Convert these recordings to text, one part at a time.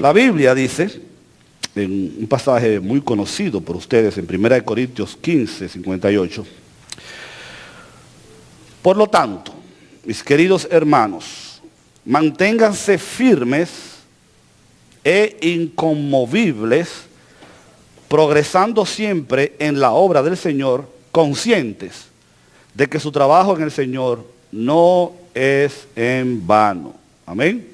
La Biblia dice, en un pasaje muy conocido por ustedes, en 1 Corintios 15, 58, por lo tanto, mis queridos hermanos, manténganse firmes e inconmovibles, progresando siempre en la obra del Señor, conscientes de que su trabajo en el Señor no es en vano. Amén.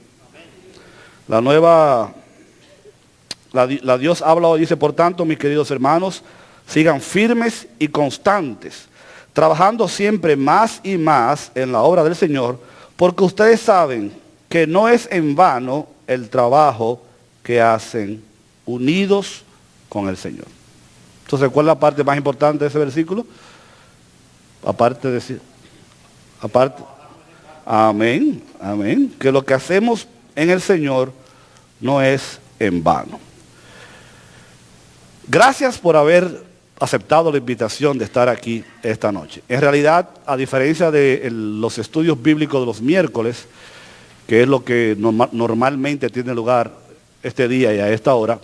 La Dios habla hoy, dice, por tanto, mis queridos hermanos, sigan firmes y constantes, trabajando siempre más y más en la obra del Señor, porque ustedes saben que no es en vano el trabajo que hacen unidos con el Señor. Entonces, ¿cuál es la parte más importante de ese versículo? Amén, amén, que lo que hacemos en el Señor no es en vano. Gracias por haber aceptado la invitación de estar aquí esta noche. En realidad, a diferencia de los estudios bíblicos de los miércoles, que es lo que normalmente tiene lugar este día y a esta hora,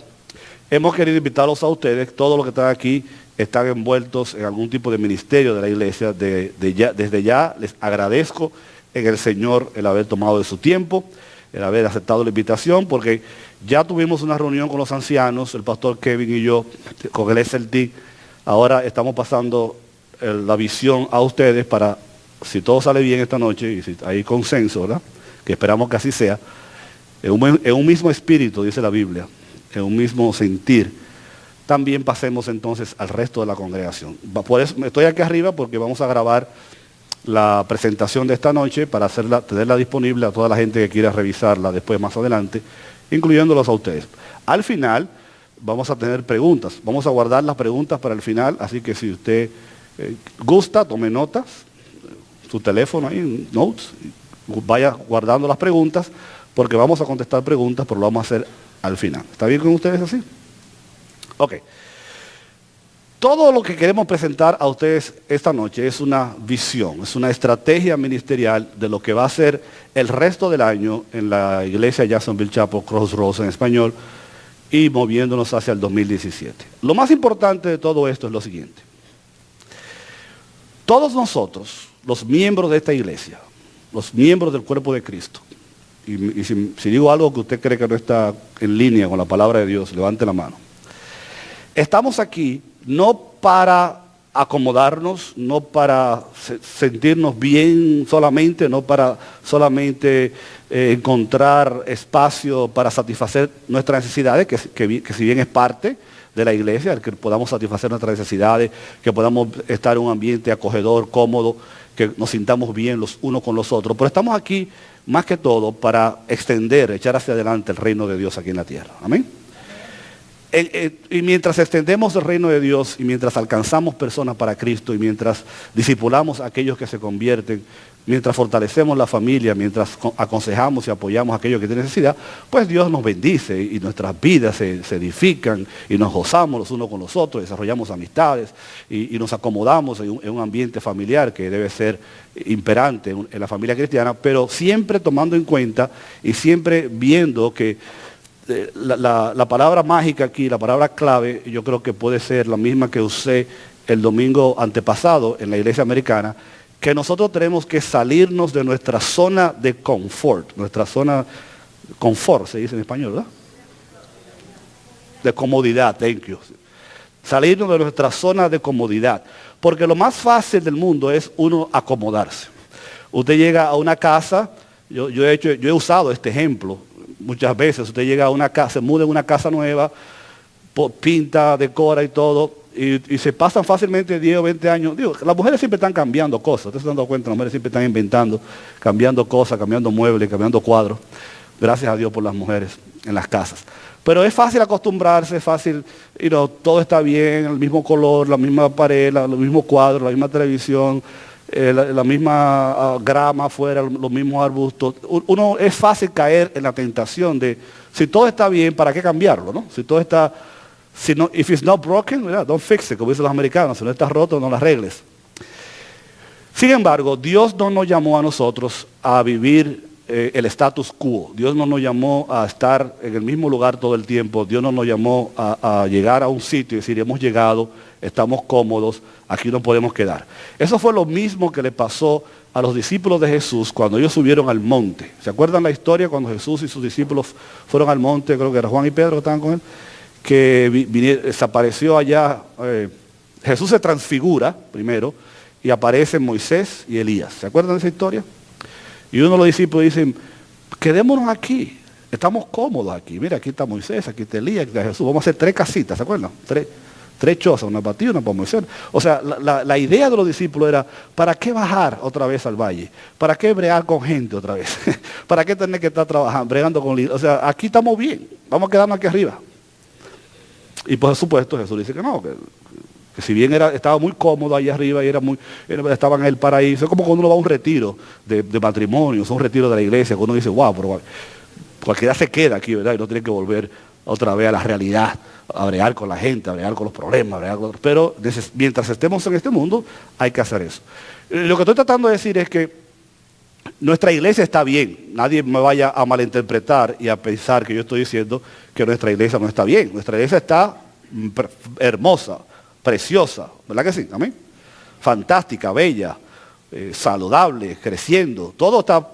hemos querido invitarlos a ustedes. Todos los que están aquí están envueltos en algún tipo de ministerio de la iglesia. Desde ya les agradezco en el Señor el haber tomado de su tiempo, el haber aceptado la invitación, porque ya tuvimos una reunión con los ancianos, el pastor Kevin y yo, con el SLT. Ahora estamos pasando la visión a ustedes para, si todo sale bien esta noche, y si hay consenso, ¿verdad?, que esperamos que así sea, en un mismo espíritu, dice la Biblia, en un mismo sentir, también pasemos entonces al resto de la congregación. Por eso estoy aquí arriba, porque vamos a grabar la presentación de esta noche para tenerla disponible a toda la gente que quiera revisarla después, más adelante, incluyéndolos a ustedes. Al final vamos a tener preguntas, vamos a guardar las preguntas para el final, así que si usted gusta, tome notas, su teléfono ahí, notes, vaya guardando las preguntas, porque vamos a contestar preguntas, pero lo vamos a hacer al final. ¿Está bien con ustedes así? Ok. Todo lo que queremos presentar a ustedes esta noche es una visión, es una estrategia ministerial de lo que va a ser el resto del año en la iglesia Jacksonville Chapel, Crossroads en español, y moviéndonos hacia el 2017. Lo más importante de todo esto es lo siguiente. Todos nosotros, los miembros de esta iglesia, los miembros del cuerpo de Cristo, y si digo algo que usted cree que no está en línea con la palabra de Dios, levante la mano. Estamos aquí no para acomodarnos, no para sentirnos bien solamente, no para solamente encontrar espacio para satisfacer nuestras necesidades, que si bien es parte de la iglesia, el que podamos satisfacer nuestras necesidades, que podamos estar en un ambiente acogedor, cómodo, que nos sintamos bien los unos con los otros. Pero estamos aquí más que todo para extender, echar hacia adelante el reino de Dios aquí en la tierra. Amén. Y mientras extendemos el reino de Dios, y mientras alcanzamos personas para Cristo, y mientras discipulamos a aquellos que se convierten, mientras fortalecemos la familia, mientras aconsejamos y apoyamos a aquellos que tienen necesidad, pues Dios nos bendice y nuestras vidas se edifican y nos gozamos los unos con los otros, desarrollamos amistades y nos acomodamos en un ambiente familiar que debe ser imperante en la familia cristiana, pero siempre tomando en cuenta y siempre viendo que la palabra mágica aquí, la palabra clave, yo creo que puede ser la misma que usé el domingo antepasado en la iglesia americana, que nosotros tenemos que salirnos de nuestra zona de confort, nuestra zona, confort se dice en español, ¿verdad? De comodidad, thank you. Salirnos de nuestra zona de comodidad, porque lo más fácil del mundo es uno acomodarse. Usted llega a una casa, yo he usado este ejemplo muchas veces. Usted llega a una casa, se muda en una casa nueva, pinta, decora y todo, y se pasan fácilmente 10 o 20 años. Digo, las mujeres siempre están cambiando cosas, ustedes se han dado cuenta, las mujeres siempre están inventando, cambiando cosas, cambiando muebles, cambiando cuadros. Gracias a Dios por las mujeres en las casas. Pero es fácil acostumbrarse, es fácil, todo está bien, el mismo color, la misma pared, el mismo cuadro, la misma televisión, la misma grama afuera, los mismos arbustos. Es fácil caer en la tentación de, si todo está bien, ¿para qué cambiarlo? ¿No? Si todo está, if it's not broken, don't fix it, como dicen los americanos. Si no está roto, no lo arregles. Sin embargo, Dios no nos llamó a nosotros a vivir el status quo. Dios no nos llamó a estar en el mismo lugar todo el tiempo. Dios no nos llamó a llegar a un sitio y decir, hemos llegado, estamos cómodos, aquí no podemos quedar. Eso fue lo mismo que le pasó a los discípulos de Jesús cuando ellos subieron al monte. ¿Se acuerdan la historia cuando Jesús y sus discípulos fueron al monte? Creo que era Juan y Pedro que estaban con él. Que desapareció allá. Jesús se transfigura primero y aparecen Moisés y Elías. ¿Se acuerdan de esa historia? Y uno de los discípulos dicen, quedémonos aquí, estamos cómodos aquí. Mira, aquí está Moisés, aquí está Elías, aquí está Jesús. Vamos a hacer 3 casitas, ¿se acuerdan? Tres chozas, una para ti, una para Moisés. O sea, la idea de los discípulos era, ¿para qué bajar otra vez al valle? ¿Para qué bregar con gente otra vez? ¿Para qué tener que estar trabajando, bregando con líderes? O sea, aquí estamos bien, vamos a quedarnos aquí arriba. Y por supuesto Jesús dice que no, que si bien estaba muy cómodo allá arriba y estaba en el paraíso, es como cuando uno va a un retiro de matrimonio, un retiro de la iglesia, que uno dice, wow, pero cualquiera se queda aquí, ¿verdad? Y no tiene que volver otra vez a la realidad, a bregar con la gente, a bregar con los problemas, pero mientras estemos en este mundo, hay que hacer eso. Lo que estoy tratando de decir es que nuestra iglesia está bien. Nadie me vaya a malinterpretar y a pensar que yo estoy diciendo que nuestra iglesia no está bien. Nuestra iglesia está hermosa, preciosa, ¿verdad que sí? Amén. Fantástica, bella, saludable, creciendo, todo está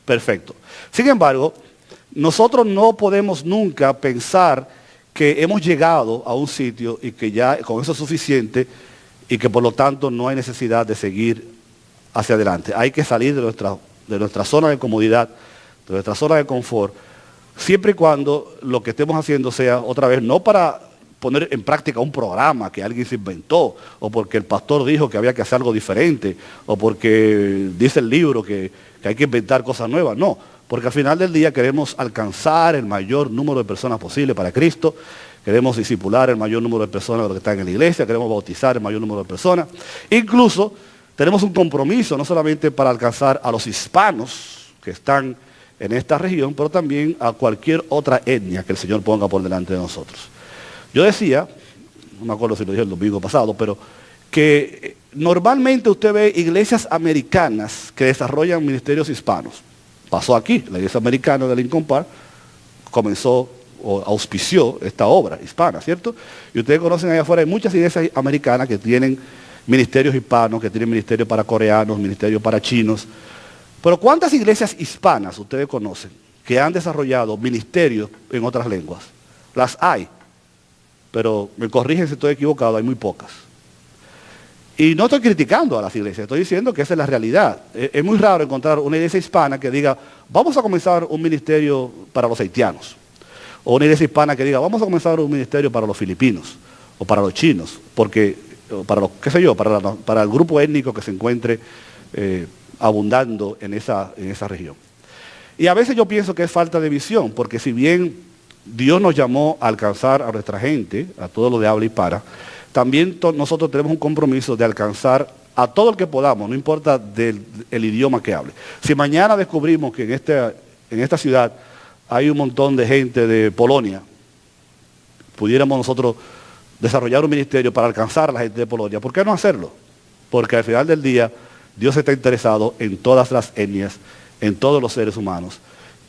perfecto. Sin embargo, nosotros no podemos nunca pensar que hemos llegado a un sitio y que ya con eso es suficiente y que por lo tanto no hay necesidad de seguir hacia adelante. Hay que salir de nuestra zona de comodidad, de nuestra zona de confort, siempre y cuando lo que estemos haciendo sea otra vez no para poner en práctica un programa que alguien se inventó, o porque el pastor dijo que había que hacer algo diferente, o porque dice el libro que hay que inventar cosas nuevas. No, porque al final del día queremos alcanzar el mayor número de personas posible para Cristo, queremos discipular el mayor número de personas de los que están en la iglesia, queremos bautizar el mayor número de personas. Incluso tenemos un compromiso no solamente para alcanzar a los hispanos que están en esta región, pero también a cualquier otra etnia que el Señor ponga por delante de nosotros. Yo decía, no me acuerdo si lo dije el domingo pasado, pero que normalmente usted ve iglesias americanas que desarrollan ministerios hispanos. Pasó aquí, la iglesia americana de Lincoln Park comenzó o auspició esta obra hispana, ¿cierto? Y ustedes conocen allá afuera, hay muchas iglesias americanas que tienen ministerios hispanos, que tienen ministerios para coreanos, ministerios para chinos. Pero ¿cuántas iglesias hispanas ustedes conocen que han desarrollado ministerios en otras lenguas? Las hay. Pero me corrigen si estoy equivocado, hay muy pocas. Y no estoy criticando a las iglesias, estoy diciendo que esa es la realidad. Es muy raro encontrar una iglesia hispana que diga, vamos a comenzar un ministerio para los haitianos. O una iglesia hispana que diga, vamos a comenzar un ministerio para los filipinos o para los chinos, porque para los, qué sé yo, para el grupo étnico que se encuentre abundando en esa región. Y a veces yo pienso que es falta de visión, porque si bien Dios nos llamó a alcanzar a nuestra gente, a todo lo de habla hispana, también nosotros tenemos un compromiso de alcanzar a todo el que podamos, no importa el idioma que hable. Si mañana descubrimos que en esta ciudad hay un montón de gente de Polonia, pudiéramos nosotros desarrollar un ministerio para alcanzar a la gente de Polonia, ¿por qué no hacerlo? Porque al final del día Dios está interesado en todas las etnias, en todos los seres humanos.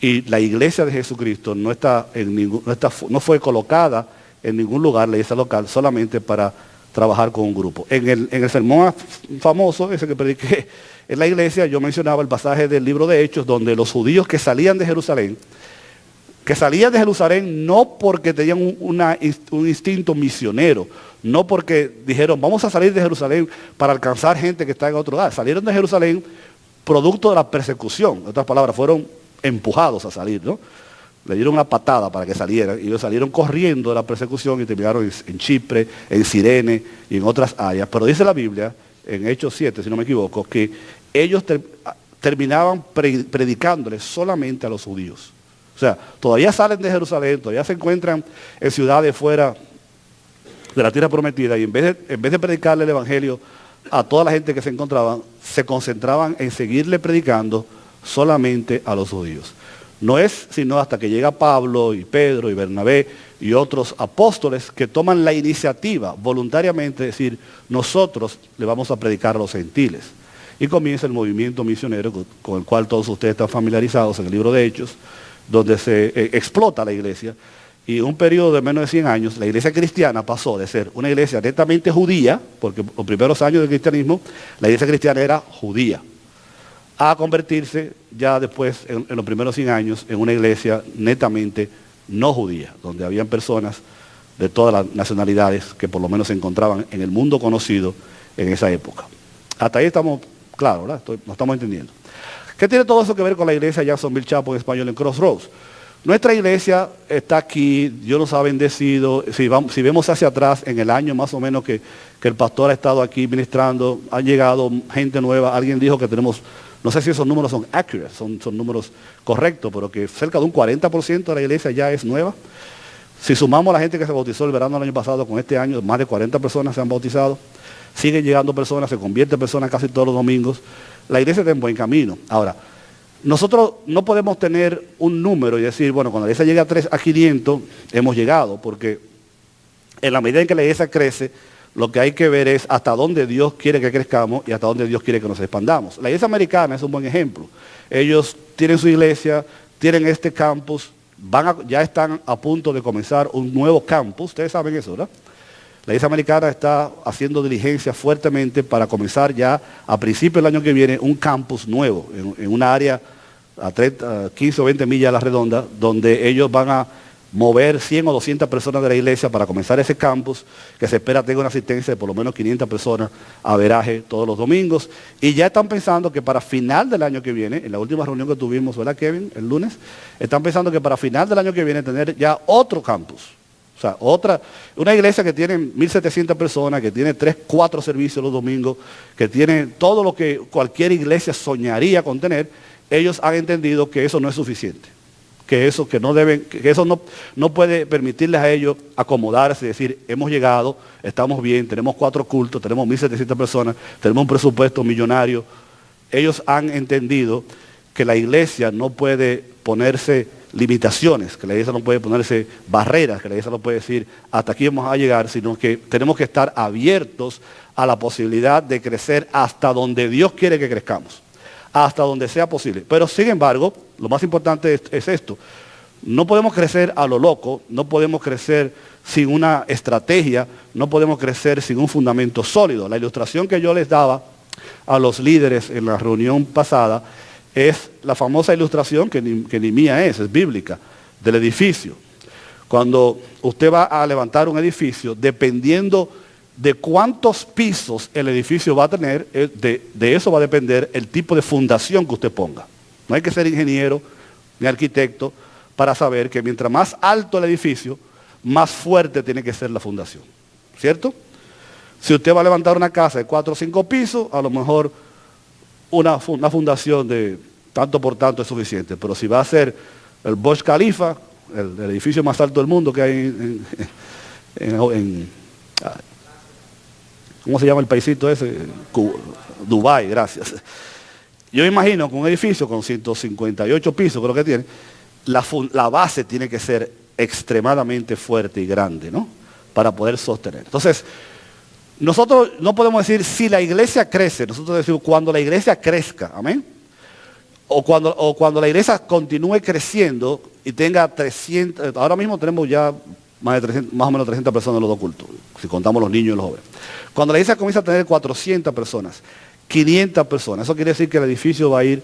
Y la iglesia de Jesucristo no fue colocada en ningún lugar, la iglesia local, solamente para trabajar con un grupo. En el sermón famoso, ese que prediqué en la iglesia, yo mencionaba el pasaje del libro de Hechos, donde los judíos que salían de Jerusalén no porque tenían un instinto misionero, no porque dijeron, vamos a salir de Jerusalén para alcanzar gente que está en otro lugar. Salieron de Jerusalén producto de la persecución. En otras palabras, fueron empujados a salir, ¿no? Le dieron una patada para que salieran y ellos salieron corriendo de la persecución y terminaron en Chipre, en Cirene y en otras áreas. Pero dice la Biblia, en Hechos 7, si no me equivoco, que ellos terminaban predicándoles solamente a los judíos. O sea, todavía salen de Jerusalén, todavía se encuentran en ciudades fuera de la tierra prometida y en vez de predicarle el evangelio a toda la gente que se encontraban, se concentraban en seguirle predicando solamente a los judíos. No es sino hasta que llega Pablo y Pedro y Bernabé y otros apóstoles que toman la iniciativa voluntariamente de decir, nosotros le vamos a predicar a los gentiles. y comienza el movimiento misionero con el cual todos ustedes están familiarizados en el libro de Hechos, donde se explota la iglesia. Y en un periodo de menos de 100 años, la iglesia cristiana pasó de ser una iglesia netamente judía, porque los primeros años del cristianismo, la iglesia cristiana era judía, a convertirse ya después, en los primeros 100 años, en una iglesia netamente no judía, donde habían personas de todas las nacionalidades que por lo menos se encontraban en el mundo conocido en esa época. Hasta ahí estamos claros, ¿verdad? Nos estamos entendiendo. ¿Qué tiene todo eso que ver con la iglesia Jacksonville Chapel en español en Crossroads? Nuestra iglesia está aquí, Dios nos ha bendecido. Si vemos hacia atrás, en el año más o menos que el pastor ha estado aquí ministrando, ha llegado gente nueva. Alguien dijo que tenemos, no sé si esos números son accurate, son números correctos, pero que cerca de un 40% de la iglesia ya es nueva. Si sumamos a la gente que se bautizó el verano del año pasado con este año, más de 40 personas se han bautizado. Siguen llegando personas, se convierten personas casi todos los domingos. La iglesia está en buen camino. Ahora, nosotros no podemos tener un número y decir, bueno, cuando la iglesia llega a 500, hemos llegado, porque en la medida en que la iglesia crece, lo que hay que ver es hasta dónde Dios quiere que crezcamos y hasta dónde Dios quiere que nos expandamos. La iglesia americana es un buen ejemplo. Ellos tienen su iglesia, tienen este campus, ya están a punto de comenzar un nuevo campus. Ustedes saben eso, ¿verdad? La iglesia americana está haciendo diligencia fuertemente para comenzar ya a principios del año que viene un campus nuevo en una área a 15 o 20 millas a la redonda, donde ellos van a mover 100 o 200 personas de la iglesia para comenzar ese campus, que se espera tenga una asistencia de por lo menos 500 personas a veraje todos los domingos. Y ya están pensando que para final del año que viene, en la última reunión que tuvimos, ¿verdad, Kevin? El lunes, están pensando que para final del año que viene tener ya otro campus. O sea, una iglesia que tiene 1.700 personas, que tiene 3, 4 servicios los domingos, que tiene todo lo que cualquier iglesia soñaría con tener. Ellos han entendido que eso no es suficiente, que eso no puede permitirles a ellos acomodarse y decir, hemos llegado, estamos bien, tenemos 4 cultos, tenemos 1.700 personas, tenemos un presupuesto millonario. Ellos han entendido que la iglesia no puede ponerse limitaciones, que la iglesia no puede ponerse barreras, que la iglesia no puede decir hasta aquí vamos a llegar, sino que tenemos que estar abiertos a la posibilidad de crecer hasta donde Dios quiere que crezcamos, hasta donde sea posible. Pero sin embargo, lo más importante es esto: no podemos crecer a lo loco, no podemos crecer sin una estrategia, no podemos crecer sin un fundamento sólido. La ilustración que yo les daba a los líderes en la reunión pasada es la famosa ilustración que ni mía es bíblica, del edificio. Cuando usted va a levantar un edificio, dependiendo de cuántos pisos el edificio va a tener, de eso va a depender el tipo de fundación que usted ponga. No hay que ser ingeniero ni arquitecto para saber que mientras más alto el edificio, más fuerte tiene que ser la fundación. ¿Cierto? Si usted va a levantar una casa de 4 o 5 pisos, a lo mejor una fundación de tanto por tanto es suficiente. Pero si va a ser el Burj Khalifa, el edificio más alto del mundo que hay ¿cómo se llama el paisito ese? Dubái, gracias. Yo me imagino que un edificio con 158 pisos, creo que tiene, la base tiene que ser extremadamente fuerte y grande, ¿no? Para poder sostener. Entonces, nosotros no podemos decir si la iglesia crece, nosotros decimos cuando la iglesia crezca, amén. O cuando la iglesia continúe creciendo y tenga 300, ahora mismo tenemos ya más o menos 300 personas en los dos cultos, si contamos los niños y los jóvenes. Cuando la iglesia comienza a tener 400 personas, 500 personas, eso quiere decir que el edificio va a ir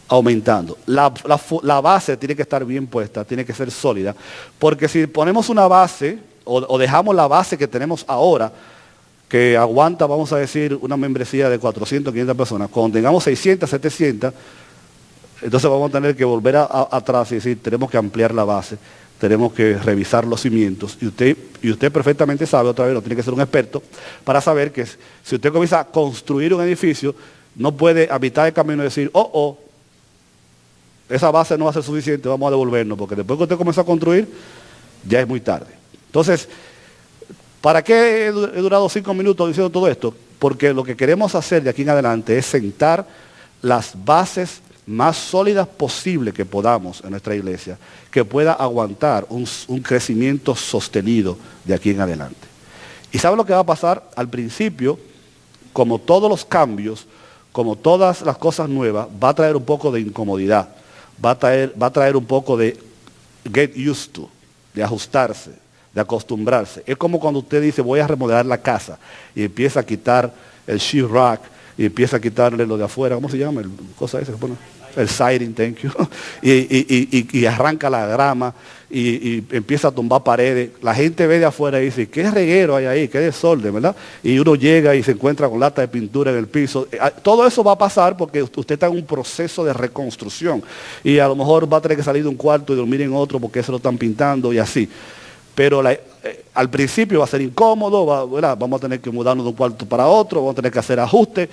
aumentando. La base tiene que estar bien puesta, tiene que ser sólida, porque si ponemos una base o dejamos la base que tenemos ahora, que aguanta, vamos a decir, una membresía de 400, 500 personas, cuando tengamos 600, 700, entonces vamos a tener que volver atrás y decir, tenemos que ampliar la base, tenemos que revisar los cimientos. Y usted perfectamente sabe, otra vez, no tiene que ser un experto, para saber que si usted comienza a construir un edificio, no puede a mitad del camino decir, esa base no va a ser suficiente, vamos a devolvernos, porque después que usted comienza a construir, ya es muy tarde. Entonces, ¿para qué he durado 5 minutos diciendo todo esto? Porque lo que queremos hacer de aquí en adelante es sentar las bases más sólidas posible que podamos en nuestra iglesia, que pueda aguantar un crecimiento sostenido de aquí en adelante. ¿Y sabe lo que va a pasar? Al principio, como todos los cambios, como todas las cosas nuevas, va a traer un poco de incomodidad, va a traer un poco de get used to, de ajustarse, de acostumbrarse. Es como cuando usted dice, voy a remodelar la casa, y empieza a quitar el sheetrock, y empieza a quitarle lo de afuera, ¿cómo se llama? Cosa esa que pone. El siding, thank you, y arranca la grama, y empieza a tumbar paredes. La gente ve de afuera y dice, qué reguero hay ahí, qué desorden, ¿verdad? Y uno llega y se encuentra con lata de pintura en el piso. Todo eso va a pasar porque usted está en un proceso de reconstrucción, y a lo mejor va a tener que salir de un cuarto y dormir en otro porque se lo están pintando y así. Pero al principio va a ser incómodo, vamos a tener que mudarnos de un cuarto para otro, vamos a tener que hacer ajustes,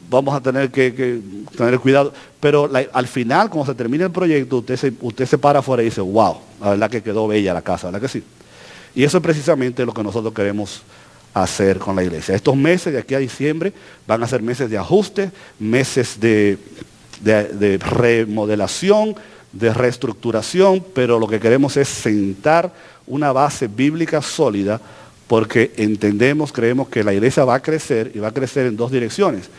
vamos a tener que tener cuidado. Pero al final, cuando se termine el proyecto, usted se para afuera y dice, wow, la verdad que quedó bella la casa, ¿verdad que sí? Y eso es precisamente lo que nosotros queremos hacer con la iglesia. Estos meses de aquí a diciembre van a ser meses de ajuste, meses de remodelación, de reestructuración, pero lo que queremos es sentar una base bíblica sólida, porque creemos que la iglesia va a crecer, y va a crecer en dos direcciones,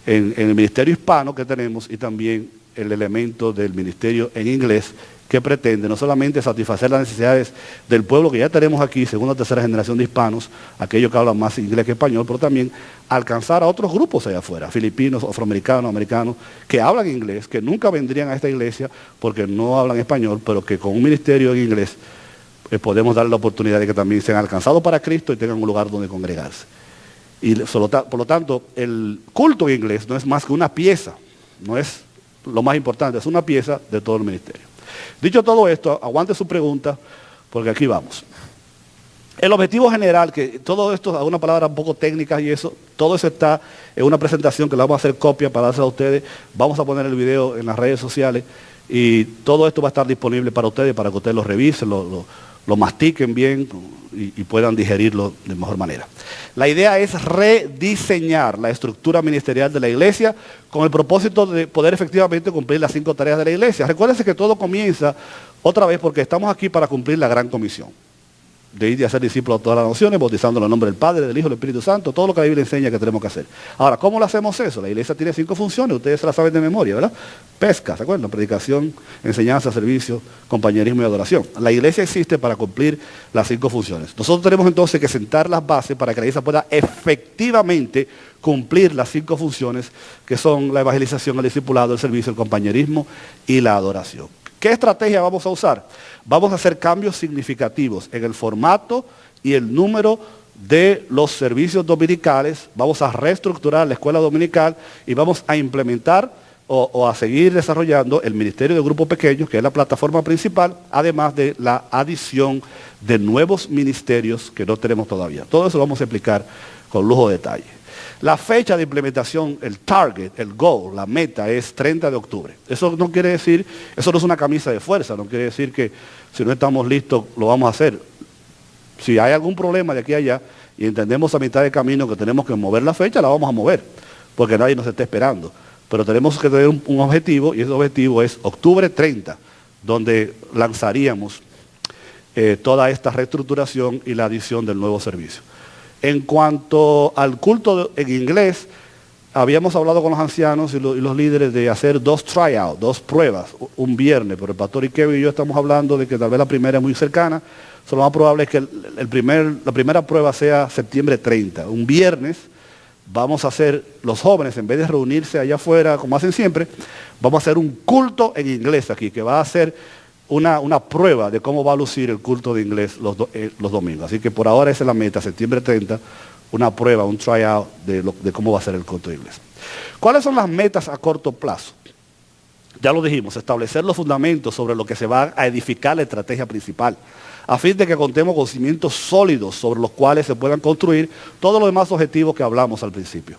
en el ministerio hispano que tenemos, y también el elemento del ministerio en inglés, que pretende no solamente satisfacer las necesidades del pueblo que ya tenemos aquí, segunda o tercera generación de hispanos, aquellos que hablan más inglés que español, pero también alcanzar a otros grupos allá afuera, filipinos, afroamericanos, americanos, que hablan inglés, que nunca vendrían a esta iglesia porque no hablan español, pero que con un ministerio en inglés podemos darle la oportunidad de que también sean alcanzados para Cristo y tengan un lugar donde congregarse. Y por lo tanto, el culto en inglés no es más que una pieza, no es lo más importante, es una pieza de todo el ministerio. Dicho todo esto, aguante su pregunta, porque aquí vamos. El objetivo general, que todo esto, algunas palabras un poco técnicas y eso, todo eso está en una presentación que le vamos a hacer copia para dársela a ustedes. Vamos a poner el video en las redes sociales y todo esto va a estar disponible para ustedes, para que ustedes lo revisen, lo mastiquen bien y puedan digerirlo de mejor manera. La idea es rediseñar la estructura ministerial de la iglesia con el propósito de poder efectivamente cumplir las 5 tareas de la iglesia. Recuérdense que todo comienza otra vez porque estamos aquí para cumplir la gran comisión de ir y hacer discípulos a todas las naciones, bautizando en el nombre del Padre, del Hijo y del Espíritu Santo, todo lo que la Biblia enseña que tenemos que hacer. Ahora, ¿cómo lo hacemos eso? La iglesia tiene 5 funciones, ustedes se las saben de memoria, ¿verdad? Pesca, ¿se acuerdan? Predicación, enseñanza, servicio, compañerismo y adoración. La iglesia existe para cumplir las 5 funciones. Nosotros tenemos entonces que sentar las bases para que la iglesia pueda efectivamente cumplir las 5 funciones que son la evangelización, el discipulado, el servicio, el compañerismo y la adoración. ¿Qué estrategia vamos a usar? Vamos a hacer cambios significativos en el formato y el número de los servicios dominicales. Vamos a reestructurar la escuela dominical y vamos a implementar o a seguir desarrollando el ministerio de grupos pequeños, que es la plataforma principal, además de la adición de nuevos ministerios que no tenemos todavía. Todo eso lo vamos a explicar con lujo de detalle. La fecha de implementación, el target, el goal, la meta es 30 de octubre. Eso no quiere decir, eso no es una camisa de fuerza, no quiere decir que si no estamos listos lo vamos a hacer. Si hay algún problema de aquí a allá y entendemos a mitad de camino que tenemos que mover la fecha, la vamos a mover, porque nadie nos está esperando. Pero tenemos que tener un objetivo, y ese objetivo es octubre 30, donde lanzaríamos toda esta reestructuración y la adición del nuevo servicio. En cuanto al culto en inglés, habíamos hablado con los ancianos y los líderes de hacer 2 tryouts, 2 pruebas, un viernes, pero el pastor Kevin y yo estamos hablando de que tal vez la primera es muy cercana. Lo más probable es que la primera prueba sea septiembre 30, un viernes. Vamos a hacer, los jóvenes, en vez de reunirse allá afuera, como hacen siempre, vamos a hacer un culto en inglés aquí, que va a ser una prueba de cómo va a lucir el culto de inglés los domingos. Así que por ahora esa es la meta, septiembre 30, una prueba, un tryout de cómo va a ser el culto de inglés. ¿Cuáles son las metas a corto plazo? Ya lo dijimos, establecer los fundamentos sobre lo que se va a edificar la estrategia principal, a fin de que contemos con cimientos sólidos sobre los cuales se puedan construir todos los demás objetivos que hablamos al principio.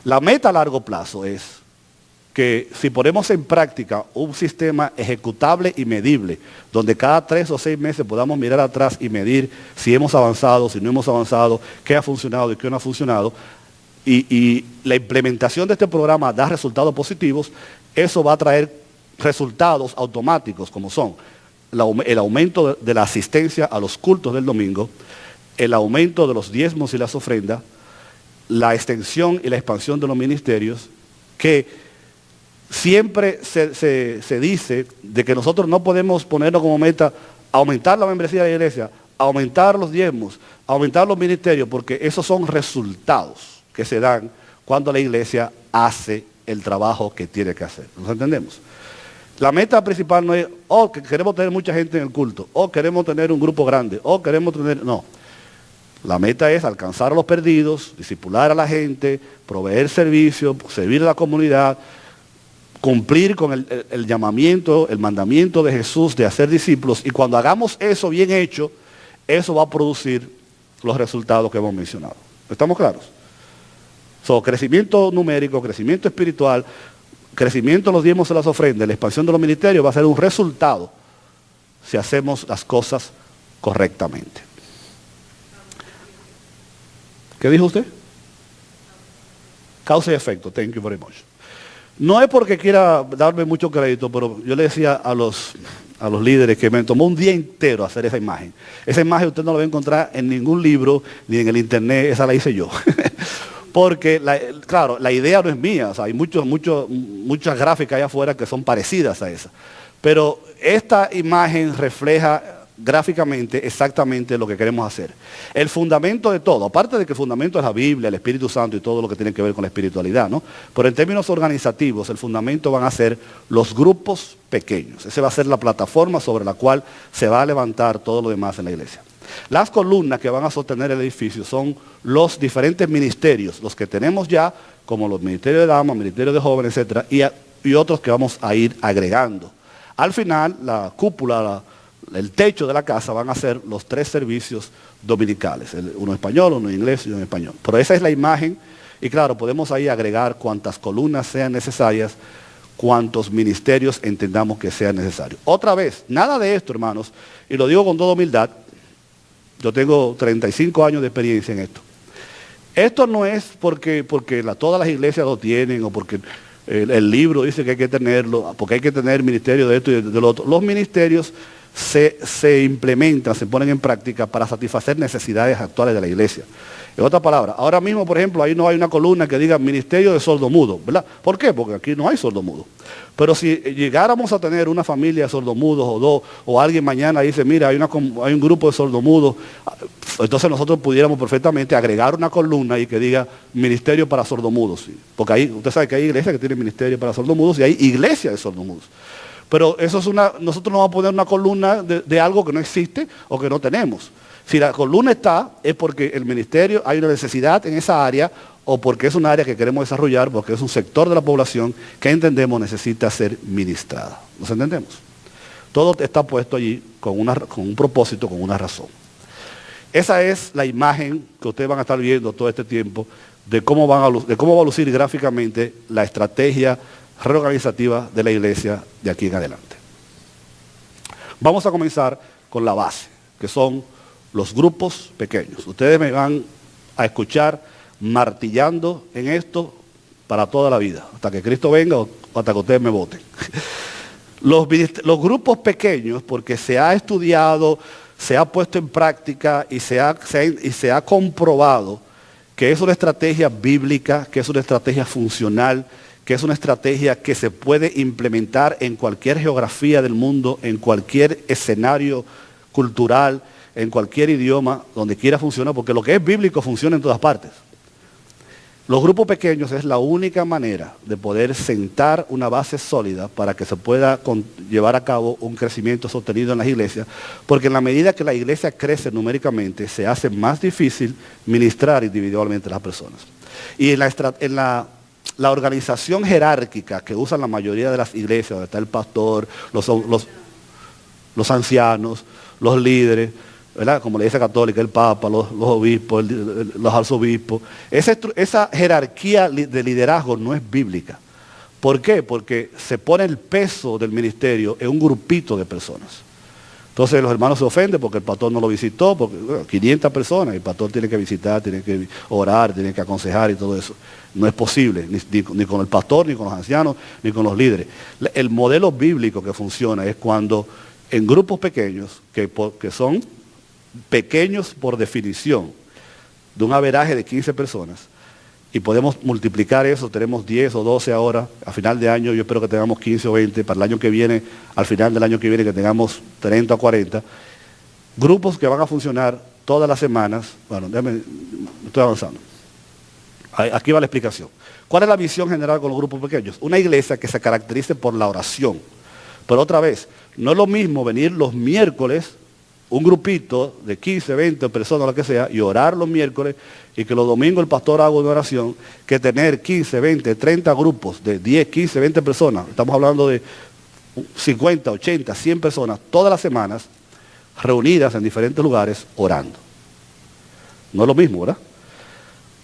La meta a largo plazo es que si ponemos en práctica un sistema ejecutable y medible, donde cada 3 o 6 meses podamos mirar atrás y medir si hemos avanzado, si no hemos avanzado, qué ha funcionado y qué no ha funcionado, y la implementación de este programa da resultados positivos, eso va a traer resultados automáticos, como son el aumento de la asistencia a los cultos del domingo, el aumento de los diezmos y las ofrendas, la extensión y la expansión de los ministerios, que siempre se dice de que nosotros no podemos ponernos como meta aumentar la membresía de la iglesia, aumentar los diezmos, aumentar los ministerios, porque esos son resultados que se dan cuando la iglesia hace el trabajo que tiene que hacer. ¿Nos entendemos? La meta principal no es, que queremos tener mucha gente en el culto, o queremos tener un grupo grande, o queremos tener, no. La meta es alcanzar a los perdidos, discipular a la gente, proveer servicios, servir a la comunidad, cumplir con el llamamiento, el mandamiento de Jesús de hacer discípulos. Y cuando hagamos eso bien hecho, eso va a producir los resultados que hemos mencionado. ¿Estamos claros? Crecimiento numérico, crecimiento espiritual, crecimiento en los diezmos y las ofrendas, la expansión de los ministerios va a ser un resultado si hacemos las cosas correctamente. ¿Qué dijo usted? Causa y efecto. Thank you very much. No es porque quiera darme mucho crédito, pero yo le decía a los líderes que me tomó un día entero hacer esa imagen. Esa imagen usted no la va a encontrar en ningún libro ni en el internet, esa la hice yo. Porque, claro, la idea no es mía, o sea, hay muchas gráficas allá afuera que son parecidas a esa. Pero esta imagen refleja gráficamente exactamente lo que queremos hacer. El fundamento de todo, aparte de que el fundamento es la Biblia, el Espíritu Santo y todo lo que tiene que ver con la espiritualidad, ¿no? Pero en términos organizativos, el fundamento van a ser los grupos pequeños. Esa va a ser la plataforma sobre la cual se va a levantar todo lo demás en la iglesia. Las columnas que van a sostener el edificio son los diferentes ministerios, los que tenemos ya, como los ministerios de damas, ministerios de jóvenes, etcétera, y otros que vamos a ir agregando. Al final, la cúpula, el techo de la casa van a ser los 3 servicios dominicales, uno en español, uno en inglés y uno en español. Pero esa es la imagen y claro, podemos ahí agregar cuantas columnas sean necesarias, cuantos ministerios entendamos que sean necesarios. Otra vez, nada de esto, hermanos, y lo digo con toda humildad, yo tengo 35 años de experiencia en esto. Esto no es porque todas las iglesias lo tienen o porque el libro dice que hay que tenerlo, porque hay que tener ministerio de esto y de lo otro. Los ministerios se implementan, se ponen en práctica para satisfacer necesidades actuales de la iglesia. En otras palabras, ahora mismo, por ejemplo, ahí no hay una columna que diga ministerio de sordomudos, ¿verdad? ¿Por qué? Porque aquí no hay sordomudos. Pero si llegáramos a tener una familia de sordomudos o 2, o alguien mañana dice, mira, hay un grupo de sordomudos, entonces nosotros pudiéramos perfectamente agregar una columna y que diga ministerio para sordomudos. ¿Sí? Porque ahí, usted sabe que hay iglesias que tienen ministerio para sordomudos y hay iglesias de sordomudos. Pero eso es nosotros no vamos a poner una columna de algo que no existe o que no tenemos. Si la columna está, es porque el ministerio, hay una necesidad en esa área o porque es un área que queremos desarrollar, porque es un sector de la población que entendemos necesita ser ministrada. ¿Nos entendemos? Todo está puesto allí con un propósito, con una razón. Esa es la imagen que ustedes van a estar viendo todo este tiempo de cómo va a lucir gráficamente la estrategia reorganizativa de la iglesia de aquí en adelante. Vamos a comenzar con la base, que son los grupos pequeños. Ustedes me van a escuchar martillando en esto para toda la vida, hasta que Cristo venga o hasta que ustedes me voten. Los grupos pequeños, porque se ha estudiado, se ha puesto en práctica y se ha comprobado que es una estrategia bíblica, que es una estrategia funcional, que es una estrategia que se puede implementar en cualquier geografía del mundo, en cualquier escenario cultural, en cualquier idioma, donde quiera funcionar, porque lo que es bíblico funciona en todas partes. Los grupos pequeños es la única manera de poder sentar una base sólida para que se pueda llevar a cabo un crecimiento sostenido en las iglesias, porque en la medida que la iglesia crece numéricamente, se hace más difícil ministrar individualmente a las personas. Y en la organización jerárquica que usan la mayoría de las iglesias, donde está el pastor, los ancianos, los líderes, ¿verdad? Como la Iglesia Católica, el Papa, los obispos, los arzobispos. Esa jerarquía de liderazgo no es bíblica. ¿Por qué? Porque se pone el peso del ministerio en un grupito de personas. Entonces los hermanos se ofenden porque el pastor no lo visitó, porque 500 personas, el pastor tiene que visitar, tiene que orar, tiene que aconsejar y todo eso. No es posible, ni con el pastor, ni con los ancianos, ni con los líderes. El modelo bíblico que funciona es cuando en grupos pequeños, que son pequeños por definición, de un averaje de 15 personas, y podemos multiplicar eso, tenemos 10 o 12 ahora, a final de año yo espero que tengamos 15 o 20, para el año que viene, al final del año que viene que tengamos 30 o 40, grupos que van a funcionar todas las semanas. Bueno, estoy avanzando. Aquí va la explicación. ¿Cuál es la visión general con los grupos pequeños? Una iglesia que se caracterice por la oración. Pero otra vez, no es lo mismo venir los miércoles, un grupito de 15, 20 personas, lo que sea, y orar los miércoles, y que los domingos el pastor haga una oración, que tener 15, 20, 30 grupos de 10, 15, 20 personas. Estamos hablando de 50, 80, 100 personas todas las semanas, reunidas en diferentes lugares, orando. No es lo mismo, ¿verdad?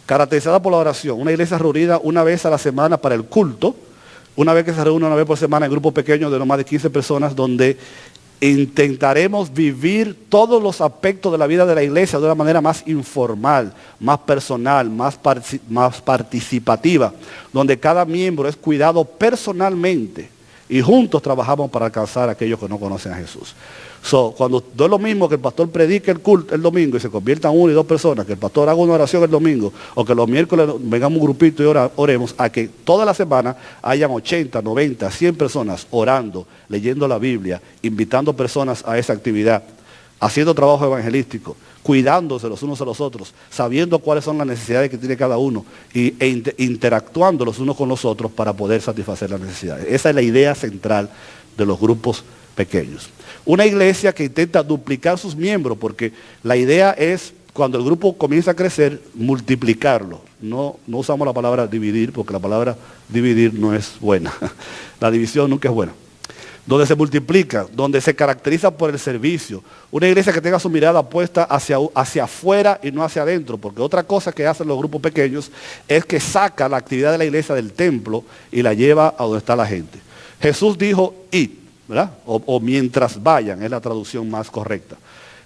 Caracterizada por la oración. Una iglesia reunida una vez a la semana para el culto, una vez que se reúne una vez por semana en grupos pequeños de no más de 15 personas, donde intentaremos vivir todos los aspectos de la vida de la iglesia de una manera más informal, más personal, más participativa, donde cada miembro es cuidado personalmente y juntos trabajamos para alcanzar a aquellos que no conocen a Jesús. Cuando no es lo mismo que el pastor predique el culto el domingo y se conviertan 1 y 2 personas, que el pastor haga una oración el domingo, o que los miércoles vengamos un grupito y oremos, a que toda la semana hayan 80, 90, 100 personas orando, leyendo la Biblia, invitando personas a esa actividad, haciendo trabajo evangelístico, cuidándose los unos a los otros, sabiendo cuáles son las necesidades que tiene cada uno e interactuando los unos con los otros para poder satisfacer las necesidades. Esa es la idea central de los grupos pequeños. Una iglesia que intenta duplicar sus miembros, porque la idea es, cuando el grupo comienza a crecer, multiplicarlo. No usamos la palabra dividir, porque la palabra dividir no es buena. La división nunca es buena. Donde se multiplica, donde se caracteriza por el servicio. Una iglesia que tenga su mirada puesta hacia afuera y no hacia adentro, porque otra cosa que hacen los grupos pequeños es que saca la actividad de la iglesia del templo y la lleva a donde está la gente. Jesús dijo, id, ¿verdad? O mientras vayan, es la traducción más correcta.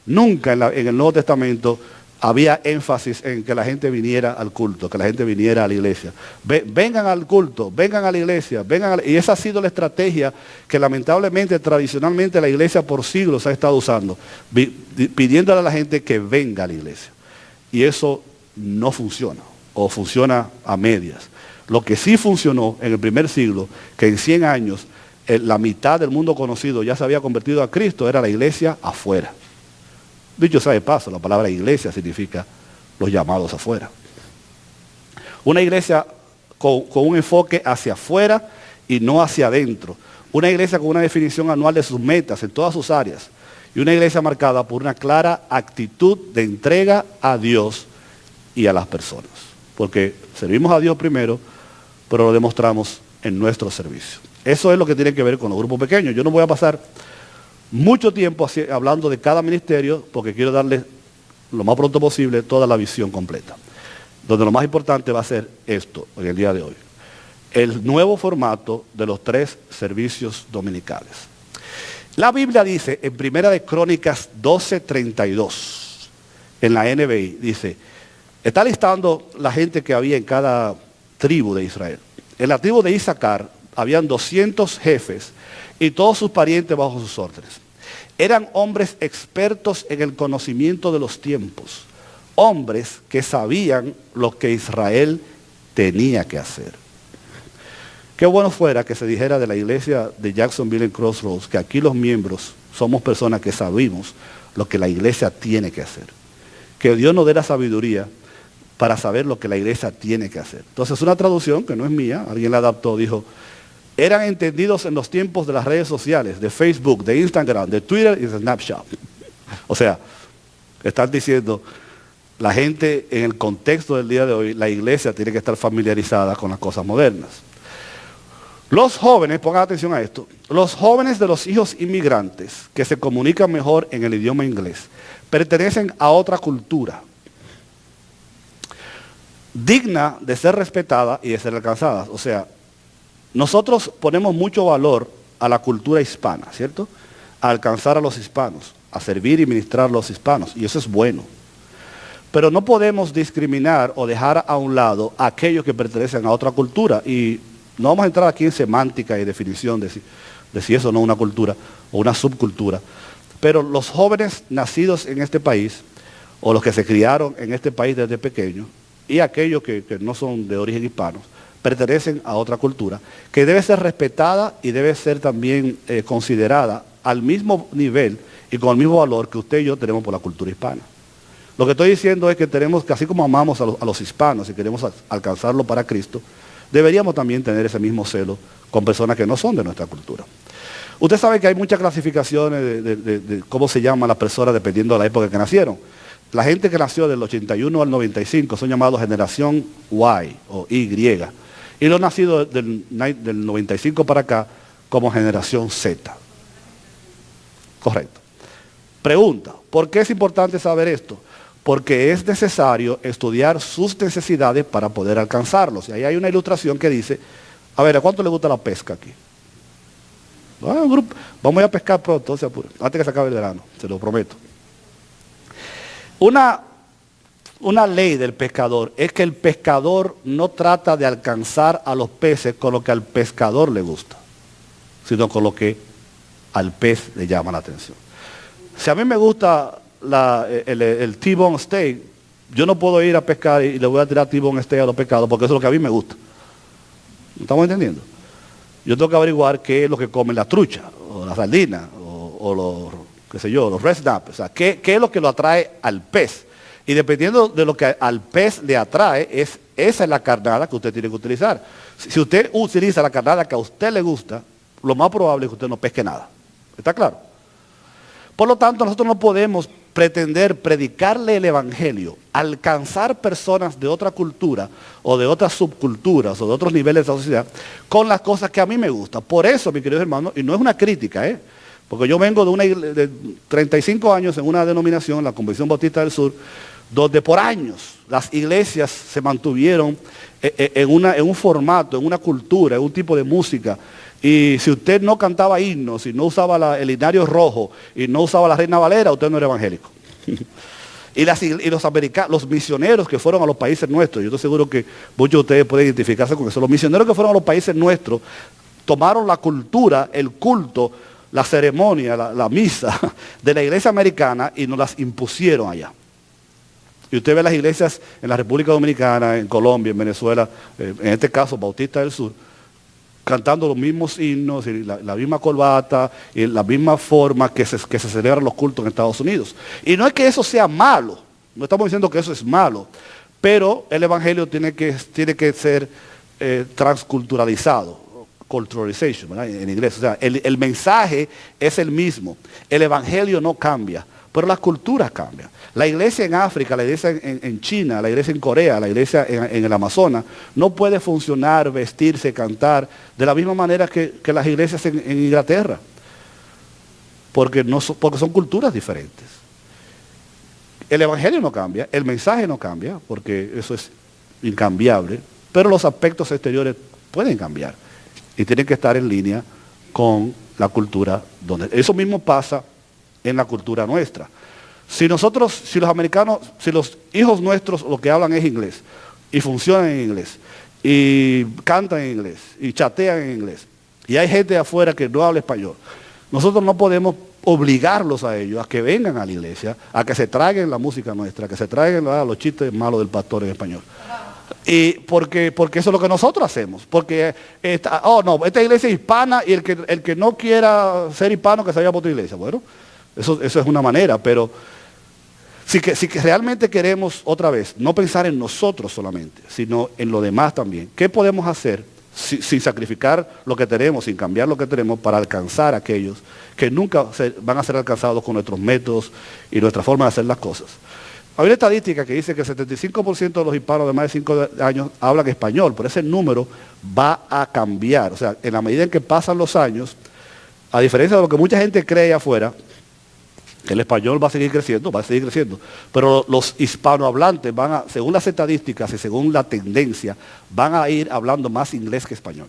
Nunca en el Nuevo Testamento había énfasis en que la gente viniera al culto, que la gente viniera a la iglesia. Vengan al culto, vengan a la iglesia, y esa ha sido la estrategia que lamentablemente, tradicionalmente, la iglesia por siglos ha estado usando, pidiéndole a la gente que venga a la iglesia. Y eso no funciona, o funciona a medias. Lo que sí funcionó en el primer siglo, que en 100 años, la mitad del mundo conocido ya se había convertido a Cristo, era la iglesia afuera. Dicho sea de paso, la palabra iglesia significa los llamados afuera. Una iglesia con un enfoque hacia afuera y no hacia adentro. Una iglesia con una definición anual de sus metas en todas sus áreas. Y una iglesia marcada por una clara actitud de entrega a Dios y a las personas. Porque servimos a Dios primero, pero lo demostramos en nuestro servicio. Eso es lo que tiene que ver con los grupos pequeños. Yo no voy a pasar mucho tiempo hablando de cada ministerio, porque quiero darles lo más pronto posible toda la visión completa. Donde lo más importante va a ser esto, en el día de hoy. El nuevo formato de los 3 servicios dominicales. La Biblia dice, en Primera de Crónicas 12:32, en la NBI, dice, está listando la gente que había en cada tribu de Israel. En la tribu de Isaacar habían 200 jefes y todos sus parientes bajo sus órdenes. Eran hombres expertos en el conocimiento de los tiempos, hombres que sabían lo que Israel tenía que hacer. Qué bueno fuera que se dijera de la iglesia de Jacksonville en Crossroads, que aquí los miembros somos personas que sabemos lo que la iglesia tiene que hacer. Que Dios nos dé la sabiduría para saber lo que la iglesia tiene que hacer. Entonces, una traducción que no es mía, alguien la adaptó, dijo, eran entendidos en los tiempos de las redes sociales, de Facebook, de Instagram, de Twitter y de Snapchat. O sea, están diciendo, la gente en el contexto del día de hoy, la iglesia tiene que estar familiarizada con las cosas modernas. Los jóvenes, pongan atención a esto, los jóvenes de los hijos inmigrantes que se comunican mejor en el idioma inglés, pertenecen a otra cultura, digna de ser respetada y de ser alcanzada. O sea, nosotros ponemos mucho valor a la cultura hispana, ¿cierto? A alcanzar a los hispanos, a servir y ministrar a los hispanos, y eso es bueno. Pero no podemos discriminar o dejar a un lado a aquellos que pertenecen a otra cultura, y no vamos a entrar aquí en semántica y definición de si eso no es una cultura o una subcultura, pero los jóvenes nacidos en este país, o los que se criaron en este país desde pequeños, y aquellos que no son de origen hispano, pertenecen a otra cultura, que debe ser respetada y debe ser también considerada al mismo nivel y con el mismo valor que usted y yo tenemos por la cultura hispana. Lo que estoy diciendo es que tenemos que, así como amamos a los hispanos y queremos alcanzarlo para Cristo, deberíamos también tener ese mismo celo con personas que no son de nuestra cultura. Usted sabe que hay muchas clasificaciones de cómo se llaman las personas dependiendo de la época que nacieron. La gente que nació del 81 al 95 son llamados generación Y o Y. Y los nacidos del 95 para acá como generación Z. Correcto. Pregunta, ¿por qué es importante saber esto? Porque es necesario estudiar sus necesidades para poder alcanzarlos. Y ahí hay una ilustración que dice, a ver, ¿a cuánto le gusta la pesca aquí? Vamos a ir a pescar pronto, antes que se acabe el verano, se lo prometo. Una ley del pescador es que el pescador no trata de alcanzar a los peces con lo que al pescador le gusta, sino con lo que al pez le llama la atención. Si a mí me gusta el T-bone steak, yo no puedo ir a pescar y le voy a tirar T-bone steak a los pescados porque eso es lo que a mí me gusta. ¿Estamos entendiendo? Yo tengo que averiguar qué es lo que come la trucha, o la sardina, o los red snap. O sea, qué es lo que lo atrae al pez. Y dependiendo de lo que al pez le atrae, esa es la carnada que usted tiene que utilizar. Si usted utiliza la carnada que a usted le gusta, lo más probable es que usted no pesque nada. ¿Está claro? Por lo tanto, nosotros no podemos pretender predicarle el evangelio, alcanzar personas de otra cultura o de otras subculturas o de otros niveles de la sociedad con las cosas que a mí me gustan. Por eso, mis queridos hermanos, y no es una crítica, porque yo vengo de 35 años en una denominación, la Convención Bautista del Sur, donde por años las iglesias se mantuvieron en un formato, en una cultura, en un tipo de música. Y si usted no cantaba himnos, si no usaba el himnario rojo y no usaba la Reina Valera, usted no era evangélico. y los misioneros que fueron a los países nuestros, yo estoy seguro que muchos de ustedes pueden identificarse con eso, los misioneros que fueron a los países nuestros tomaron la cultura, el culto, la ceremonia, la misa de la iglesia americana y nos las impusieron allá. Y usted ve las iglesias en la República Dominicana, en Colombia, en Venezuela, en este caso Bautista del Sur, cantando los mismos himnos, y la misma corbata, y la misma forma que se celebran los cultos en Estados Unidos. Y no es que eso sea malo, no estamos diciendo que eso es malo, pero el evangelio tiene que ser transculturalizado, culturalization, ¿verdad? En inglés. O sea, el mensaje es el mismo, el evangelio no cambia, pero las culturas cambian. La iglesia en África, la iglesia en China, la iglesia en Corea, la iglesia en el Amazonas, no puede funcionar, vestirse, cantar de la misma manera que las iglesias en Inglaterra, porque son culturas diferentes. El evangelio no cambia, el mensaje no cambia, porque eso es incambiable, pero los aspectos exteriores pueden cambiar y tienen que estar en línea con la cultura donde. Eso mismo pasa en la cultura nuestra. Si los americanos, si los hijos nuestros lo que hablan es inglés, y funcionan en inglés, y cantan en inglés, y chatean en inglés, y hay gente de afuera que no habla español, nosotros no podemos obligarlos a ellos a que vengan a la iglesia, a que se traguen la música nuestra, a que se traguen los chistes malos del pastor en español. Y porque eso es lo que nosotros hacemos. Porque esta iglesia es hispana y el que no quiera ser hispano que se vaya por otra iglesia. Bueno, eso es una manera, pero si que realmente queremos, otra vez, no pensar en nosotros solamente, sino en lo demás también. ¿Qué podemos hacer sin sacrificar lo que tenemos, sin cambiar lo que tenemos para alcanzar a aquellos que nunca van a ser alcanzados con nuestros métodos y nuestra forma de hacer las cosas? Hay una estadística que dice que el 75% de los hispanos de más de 5 años hablan español, pero ese número va a cambiar. O sea, en la medida en que pasan los años, a diferencia de lo que mucha gente cree afuera, el español va a seguir creciendo, pero los hispanohablantes según las estadísticas y según la tendencia, van a ir hablando más inglés que español.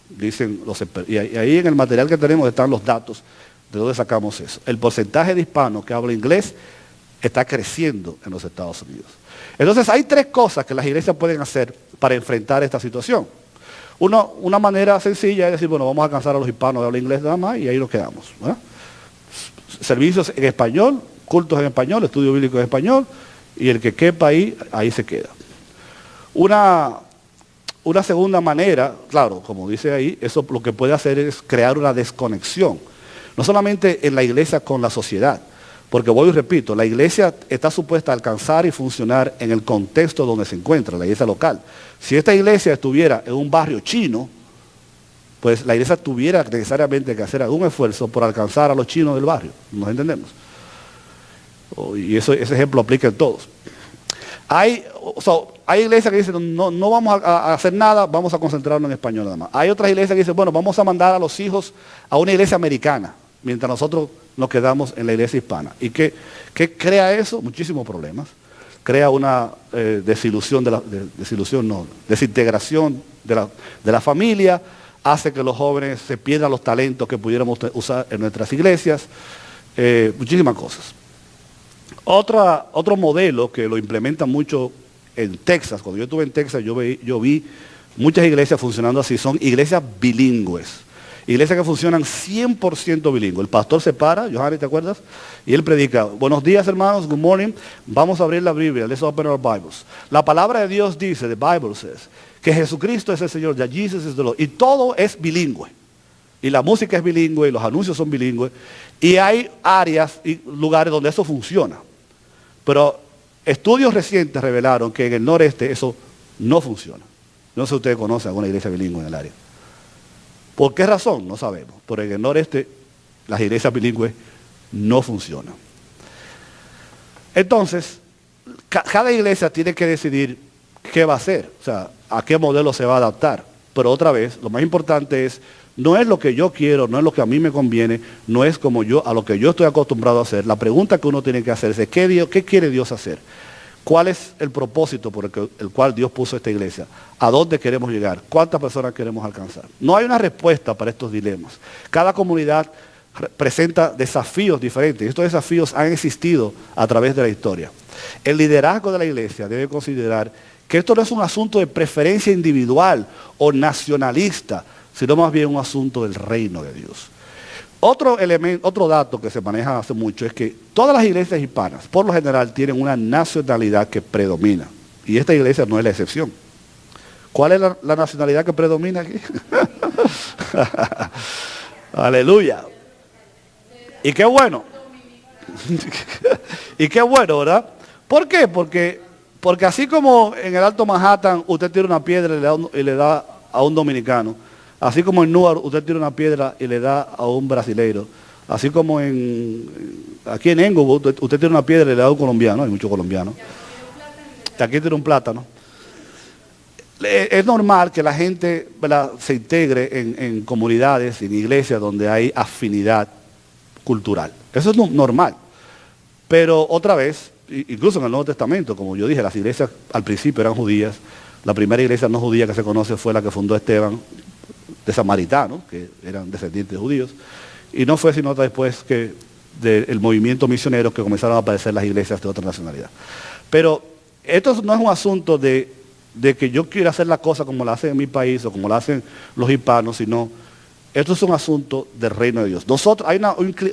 Dicen los expertos. Y ahí en el material que tenemos están los datos de dónde sacamos eso. El porcentaje de hispanos que habla inglés está creciendo en los Estados Unidos. Entonces hay 3 cosas que las iglesias pueden hacer para enfrentar esta situación. Una manera sencilla es decir, bueno, vamos a alcanzar a los hispanos de habla inglés nada más y ahí nos quedamos, ¿verdad? Servicios en español, cultos en español, estudio bíblico en español, y el que quepa ahí se queda. Una, una segunda manera, claro, como dice ahí, eso lo que puede hacer es crear una desconexión. No solamente en la iglesia con la sociedad, porque voy y repito, la iglesia está supuesta a alcanzar y funcionar en el contexto donde se encuentra, la iglesia local. Si esta iglesia estuviera en un barrio chino, pues la iglesia tuviera necesariamente que hacer algún esfuerzo por alcanzar a los chinos del barrio. ¿Nos entendemos? Y ese ejemplo aplica en todos. Hay iglesias que dicen, no vamos a hacer nada, vamos a concentrarnos en español nada más. Hay otras iglesias que dicen, bueno, vamos a mandar a los hijos a una iglesia americana, mientras nosotros nos quedamos en la iglesia hispana. ¿Y qué crea eso? Muchísimos problemas. Crea una desintegración de la familia, hace que los jóvenes se pierdan los talentos que pudiéramos usar en nuestras iglesias, muchísimas cosas. Otro modelo que lo implementan mucho en Texas, cuando yo estuve en Texas yo vi muchas iglesias funcionando así, son iglesias bilingües. Iglesias que funcionan 100% bilingüe. El pastor se para, Johanny, ¿te acuerdas? Y él predica, buenos días hermanos, good morning, vamos a abrir la Biblia, let's open our Bibles. La palabra de Dios dice, the Bible says, que Jesucristo es el Señor, that Jesus is the Lord. Y todo es bilingüe. Y la música es bilingüe, y los anuncios son bilingües. Y hay áreas y lugares donde eso funciona. Pero estudios recientes revelaron que en el noreste eso no funciona. No sé si ustedes conocen alguna iglesia bilingüe en el área. ¿Por qué razón? No sabemos. Pero en el noreste las iglesias bilingües no funcionan. Entonces, cada iglesia tiene que decidir qué va a hacer. O sea, a qué modelo se va a adaptar. Pero otra vez, lo más importante es, no es lo que yo quiero, no es lo que a mí me conviene, no es como a lo que yo estoy acostumbrado a hacer. La pregunta que uno tiene que hacer es, ¿qué quiere Dios hacer? ¿Cuál es el propósito por el cual Dios puso esta iglesia? ¿A dónde queremos llegar? ¿Cuántas personas queremos alcanzar? No hay una respuesta para estos dilemas. Cada comunidad presenta desafíos diferentes. Estos desafíos han existido a través de la historia. El liderazgo de la iglesia debe considerar que esto no es un asunto de preferencia individual o nacionalista, sino más bien un asunto del reino de Dios. Otro dato que se maneja hace mucho es que todas las iglesias hispanas, por lo general, tienen una nacionalidad que predomina. Y esta iglesia no es la excepción. ¿Cuál es la nacionalidad que predomina aquí? Aleluya. Y qué bueno. Y qué bueno, ¿verdad? ¿Por qué? Porque así como en el Alto Manhattan usted tira una piedra y le da a un dominicano, así como en Newark usted tira una piedra y le da a un brasileiro, así como aquí en Englewood usted tira una piedra y le da a un colombiano, hay muchos colombianos. Aquí tira un plátano. Es normal que la gente, ¿verdad?, se integre en comunidades, en iglesias donde hay afinidad cultural. Eso es normal. Pero otra vez, incluso en el Nuevo Testamento, como yo dije, las iglesias al principio eran judías. La primera iglesia no judía que se conoce fue la que fundó Esteban, de samaritanos, que eran descendientes de judíos. Y no fue sino después que del movimiento misionero que comenzaron a aparecer las iglesias de otra nacionalidad. Pero esto no es un asunto de que yo quiera hacer la cosa como la hacen en mi país o como la hacen los hispanos, sino esto es un asunto del reino de Dios. Hay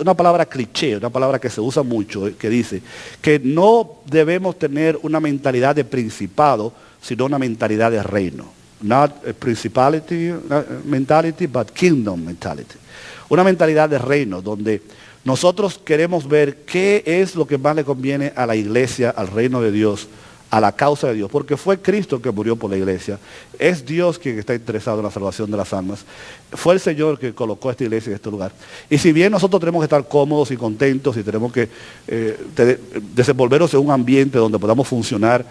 una palabra cliché, una palabra que se usa mucho, que dice que no debemos tener una mentalidad de principado, sino una mentalidad de reino. Not a principality mentality, but kingdom mentality. Una mentalidad de reino, donde nosotros queremos ver qué es lo que más le conviene a la iglesia, al reino de Dios, a la causa de Dios, porque fue Cristo que murió por la iglesia, es Dios quien está interesado en la salvación de las almas, fue el Señor que colocó esta iglesia en este lugar. Y si bien nosotros tenemos que estar cómodos y contentos y tenemos que desenvolvernos en un ambiente donde podamos funcionar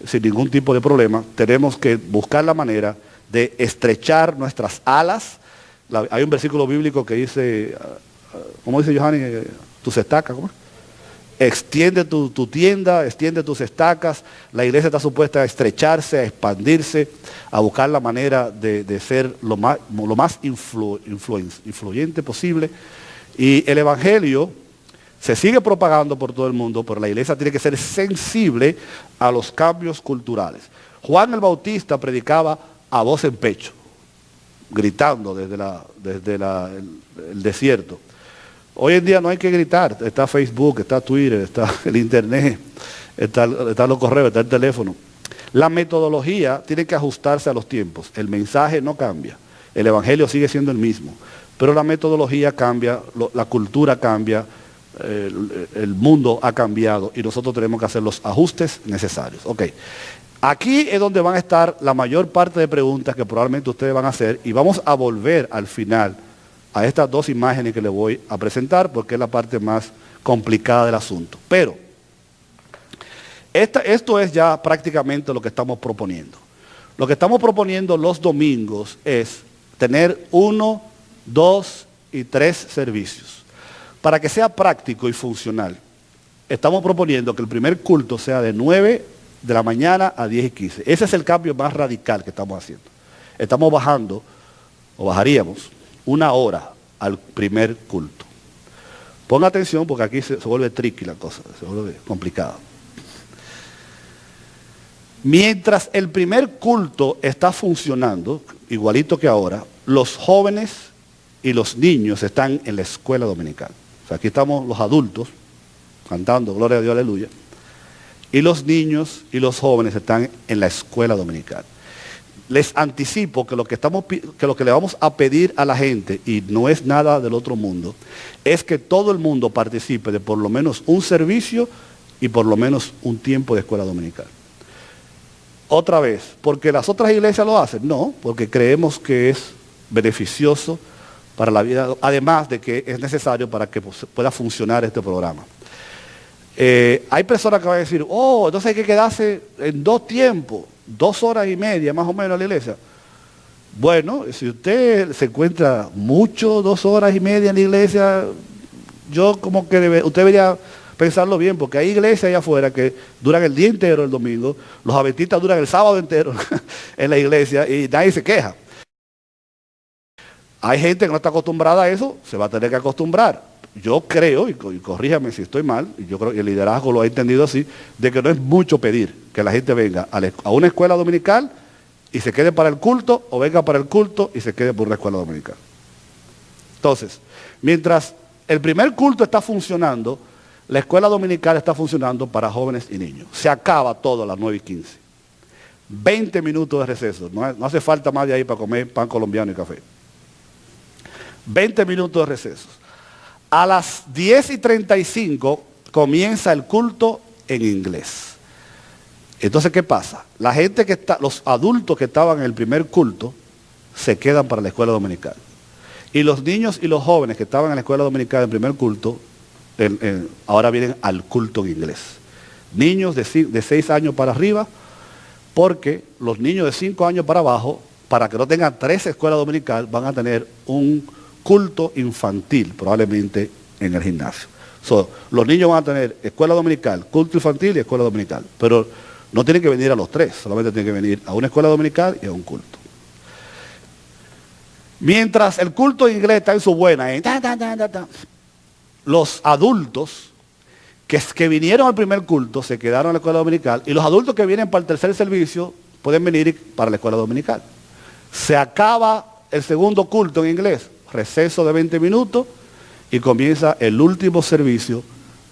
sin ningún tipo de problema, tenemos que buscar la manera de estrechar nuestras alas. Hay un versículo bíblico que dice, ¿cómo dice Johanny? Tus estacas, ¿cómo? Extiende tu tienda, extiende tus estacas. La iglesia está supuesta a estrecharse, a expandirse, a buscar la manera de ser lo más influyente posible. Y el evangelio se sigue propagando por todo el mundo, pero la iglesia tiene que ser sensible a los cambios culturales. Juan el Bautista predicaba a voz en pecho, gritando desde el desierto. Hoy en día no hay que gritar, está Facebook, está Twitter, está el internet, están los correos, está el teléfono. La metodología tiene que ajustarse a los tiempos. El mensaje no cambia. El evangelio sigue siendo el mismo. Pero la metodología cambia, la cultura cambia, el mundo ha cambiado y nosotros tenemos que hacer los ajustes necesarios. Ok. Aquí es donde van a estar la mayor parte de preguntas que probablemente ustedes van a hacer y vamos a volver al final a estas dos imágenes que les voy a presentar porque es la parte más complicada del asunto. Pero esto es ya prácticamente lo que estamos proponiendo. Lo que estamos proponiendo los domingos es tener 1, 2 y 3 servicios. Para que sea práctico y funcional, estamos proponiendo que el primer culto sea de 9 de la mañana a 10 y 15. Ese es el cambio más radical que estamos haciendo. Estamos bajando, o bajaríamos, 1 hora al primer culto. Ponga atención porque aquí se vuelve tricky la cosa, se vuelve complicada. Mientras el primer culto está funcionando, igualito que ahora, los jóvenes y los niños están en la escuela dominical. O sea, aquí estamos los adultos cantando Gloria a Dios, aleluya. Y los niños y los jóvenes están en la escuela dominical. Les anticipo que lo que le vamos a pedir a la gente, y no es nada del otro mundo, es que todo el mundo participe de por lo menos un servicio y por lo menos un tiempo de escuela dominical. Otra vez, ¿porque las otras iglesias lo hacen? No, porque creemos que es beneficioso para la vida, además de que es necesario para que pueda funcionar este programa. Hay personas que van a decir, oh, entonces hay que quedarse en 2 tiempos, 2 horas y media más o menos en la iglesia. Bueno, si usted se encuentra mucho 2 horas y media en la iglesia, yo como que usted debería pensarlo bien, porque hay iglesias allá afuera que duran el día entero el domingo, los adventistas duran el sábado entero en la iglesia y nadie se queja. Hay gente que no está acostumbrada a eso, se va a tener que acostumbrar. Yo creo, y corríjame si estoy mal, y yo creo que el liderazgo lo ha entendido así, de que no es mucho pedir que la gente venga a una escuela dominical y se quede para el culto, o venga para el culto y se quede por una escuela dominical. Entonces, mientras el primer culto está funcionando, la escuela dominical está funcionando para jóvenes y niños. Se acaba todo a las 9 y 15. 20 minutos de receso. No hace falta más de ahí para comer pan colombiano y café. 20 minutos de receso. A las 10 y 35 comienza el culto en inglés. Entonces, ¿qué pasa? La gente los adultos que estaban en el primer culto se quedan para la escuela dominical. Y los niños y los jóvenes que estaban en la escuela dominical en el primer culto, ahora vienen al culto en inglés. Niños de 6 años para arriba, porque los niños de 5 años para abajo, para que no tengan 3 escuelas dominicales, van a tener un culto infantil, probablemente en el gimnasio. Los niños van a tener escuela dominical, culto infantil y escuela dominical. Pero no tienen que venir a los 3, solamente tienen que venir a una escuela dominical y a un culto. Mientras el culto en inglés está en su buena, los adultos que vinieron al primer culto se quedaron en la escuela dominical y los adultos que vienen para el tercer servicio pueden venir para la escuela dominical. Se acaba el segundo culto en inglés, receso de 20 minutos y comienza el último servicio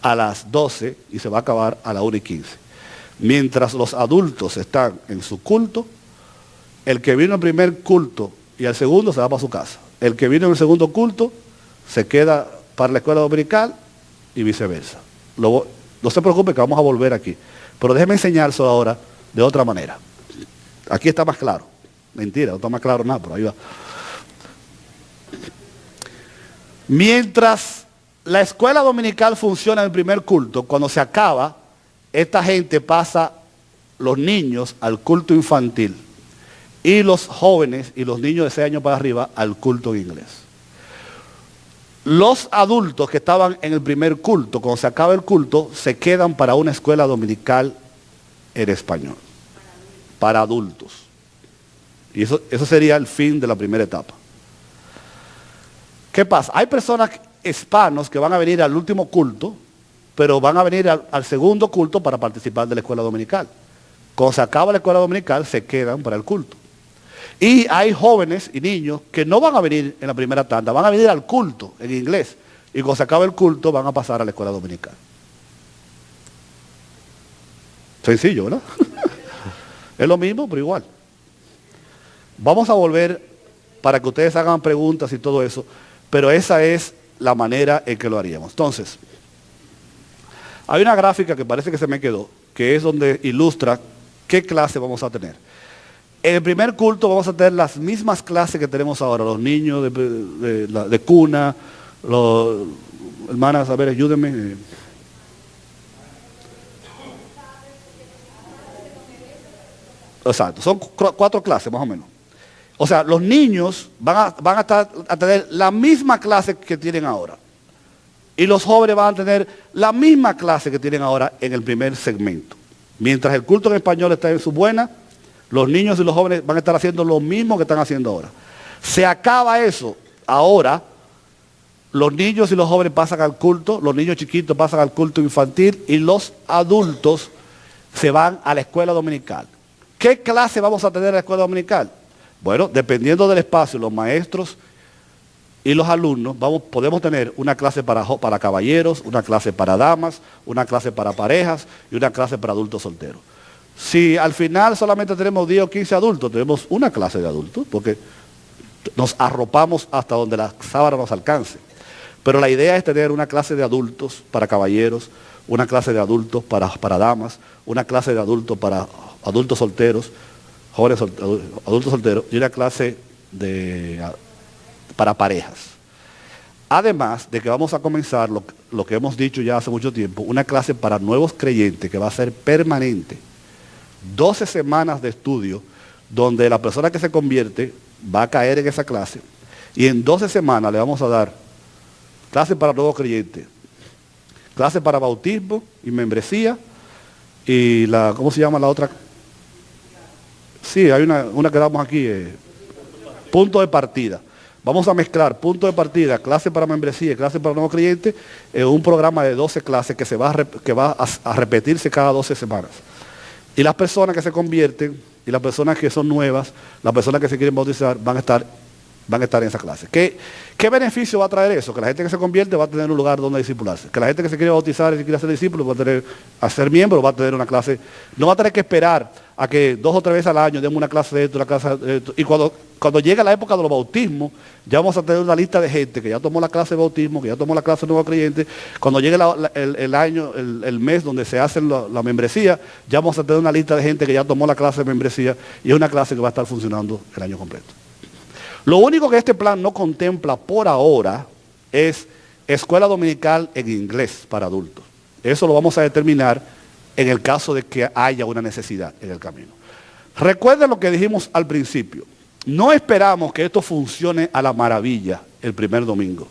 a las 12 y se va a acabar a las 1 y 15. Mientras los adultos están en su culto, el que vino al primer culto y al segundo se va para su casa. El que vino en el segundo culto se queda para la escuela dominical y viceversa. No se preocupe que vamos a volver aquí. Pero déjeme enseñárselo ahora de otra manera. Aquí está más claro. Mentira, no está más claro nada, pero ahí va. Mientras la escuela dominical funciona en el primer culto, cuando se acaba, esta gente pasa, los niños, al culto infantil. Y los jóvenes y los niños de 6 años para arriba al culto en inglés. Los adultos que estaban en el primer culto, cuando se acaba el culto, se quedan para una escuela dominical en español. Para adultos. Y eso sería el fin de la primera etapa. ¿Qué pasa? Hay personas hispanos que van a venir al último culto, pero van a venir al segundo culto para participar de la escuela dominical. Cuando se acaba la escuela dominical, se quedan para el culto. Y hay jóvenes y niños que no van a venir en la primera tanda, van a venir al culto en inglés. Y cuando se acabe el culto, van a pasar a la escuela dominical. Sencillo, ¿verdad? Es lo mismo, pero igual. Vamos a volver para que ustedes hagan preguntas y todo eso, pero esa es la manera en que lo haríamos. Entonces, hay una gráfica que parece que se me quedó, que es donde ilustra qué clase vamos a tener. En el primer culto vamos a tener las mismas clases que tenemos ahora, los niños de cuna, hermanas, a ver, ayúdenme. Exacto, son 4 clases más o menos. O sea, los niños van a tener la misma clase que tienen ahora. Y los jóvenes van a tener la misma clase que tienen ahora en el primer segmento. Mientras el culto en español está en su buena, los niños y los jóvenes van a estar haciendo lo mismo que están haciendo ahora. Se acaba eso. Ahora, los niños y los jóvenes pasan al culto, los niños chiquitos pasan al culto infantil y los adultos se van a la escuela dominical. ¿Qué clase vamos a tener en la escuela dominical? Bueno, dependiendo del espacio, los maestros y los alumnos, podemos tener una clase para caballeros, una clase para damas, una clase para parejas y una clase para adultos solteros. Si al final solamente tenemos 10 o 15 adultos, tenemos una clase de adultos, porque nos arropamos hasta donde la sábana nos alcance. Pero la idea es tener una clase de adultos para caballeros, una clase de adultos para damas, una clase de adultos para adultos solteros, jóvenes adultos solteros, y una clase para parejas. Además de que vamos a comenzar lo que hemos dicho ya hace mucho tiempo, una clase para nuevos creyentes que va a ser permanente. 12 semanas de estudio donde la persona que se convierte va a caer en esa clase y en 12 semanas le vamos a dar clase para nuevos creyentes, clase para bautismo y membresía y ¿cómo se llama la otra? Sí, hay una que damos aquí, punto de partida. Vamos a mezclar punto de partida, clase para membresía y clase para nuevos creyentes en un programa de 12 clases que va a repetirse cada 12 semanas. Y las personas que se convierten, y las personas que son nuevas, las personas que se quieren bautizar, van a estar en esa clase. ¿Qué beneficio va a traer eso? Que la gente que se convierte va a tener un lugar donde discipularse. Que la gente que se quiere bautizar y quiere ser discípulo va a ser miembro, va a tener una clase. No va a tener que esperar a que 2 o 3 veces al año demos una clase de esto, una clase de esto. Y cuando llega la época de los bautismos, ya vamos a tener una lista de gente que ya tomó la clase de bautismo, que ya tomó la clase de nuevo creyente. Cuando llegue el mes donde se hace la membresía, ya vamos a tener una lista de gente que ya tomó la clase de membresía y es una clase que va a estar funcionando el año completo. Lo único que este plan no contempla por ahora es escuela dominical en inglés para adultos. Eso lo vamos a determinar en el caso de que haya una necesidad en el camino. Recuerden lo que dijimos al principio. No esperamos que esto funcione a la maravilla el primer domingo.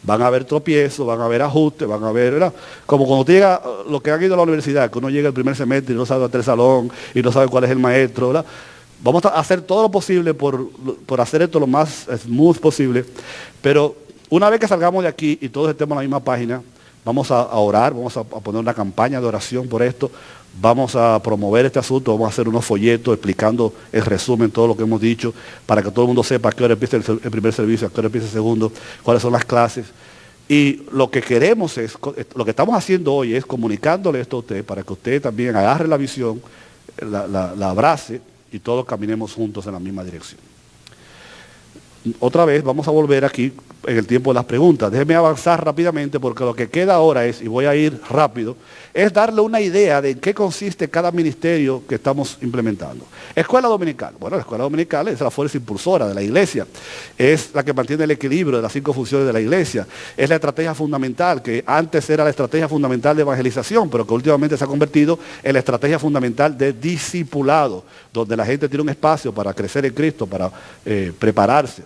Van a haber tropiezos, van a haber ajustes, van a haber, ¿verdad? Como cuando llega, lo que han ido a la universidad, que uno llega el primer semestre y no sabe hasta el salón y no sabe cuál es el maestro, ¿verdad? Vamos a hacer todo lo posible por hacer esto lo más smooth posible, pero una vez que salgamos de aquí y todos estemos en la misma página, vamos a orar, vamos a poner una campaña de oración por esto, vamos a promover este asunto, vamos a hacer unos folletos explicando en resumen todo lo que hemos dicho, para que todo el mundo sepa a qué hora empieza el primer servicio, a qué hora empieza el segundo, cuáles son las clases. Y lo que queremos lo que estamos haciendo hoy es comunicándole esto a usted, para que usted también agarre la visión, la abrace, y todos caminemos juntos en la misma dirección. Otra vez vamos a volver aquí en el tiempo de las preguntas. Déjenme avanzar rápidamente porque lo que queda ahora es, y voy a ir rápido, es darle una idea de en qué consiste cada ministerio que estamos implementando. Escuela dominical. Bueno, la escuela dominical es la fuerza impulsora de la iglesia. Es la que mantiene el equilibrio de las 5 funciones de la iglesia. Es la estrategia fundamental, que antes era la estrategia fundamental de evangelización, pero que últimamente se ha convertido en la estrategia fundamental de discipulado, donde la gente tiene un espacio para crecer en Cristo, para prepararse,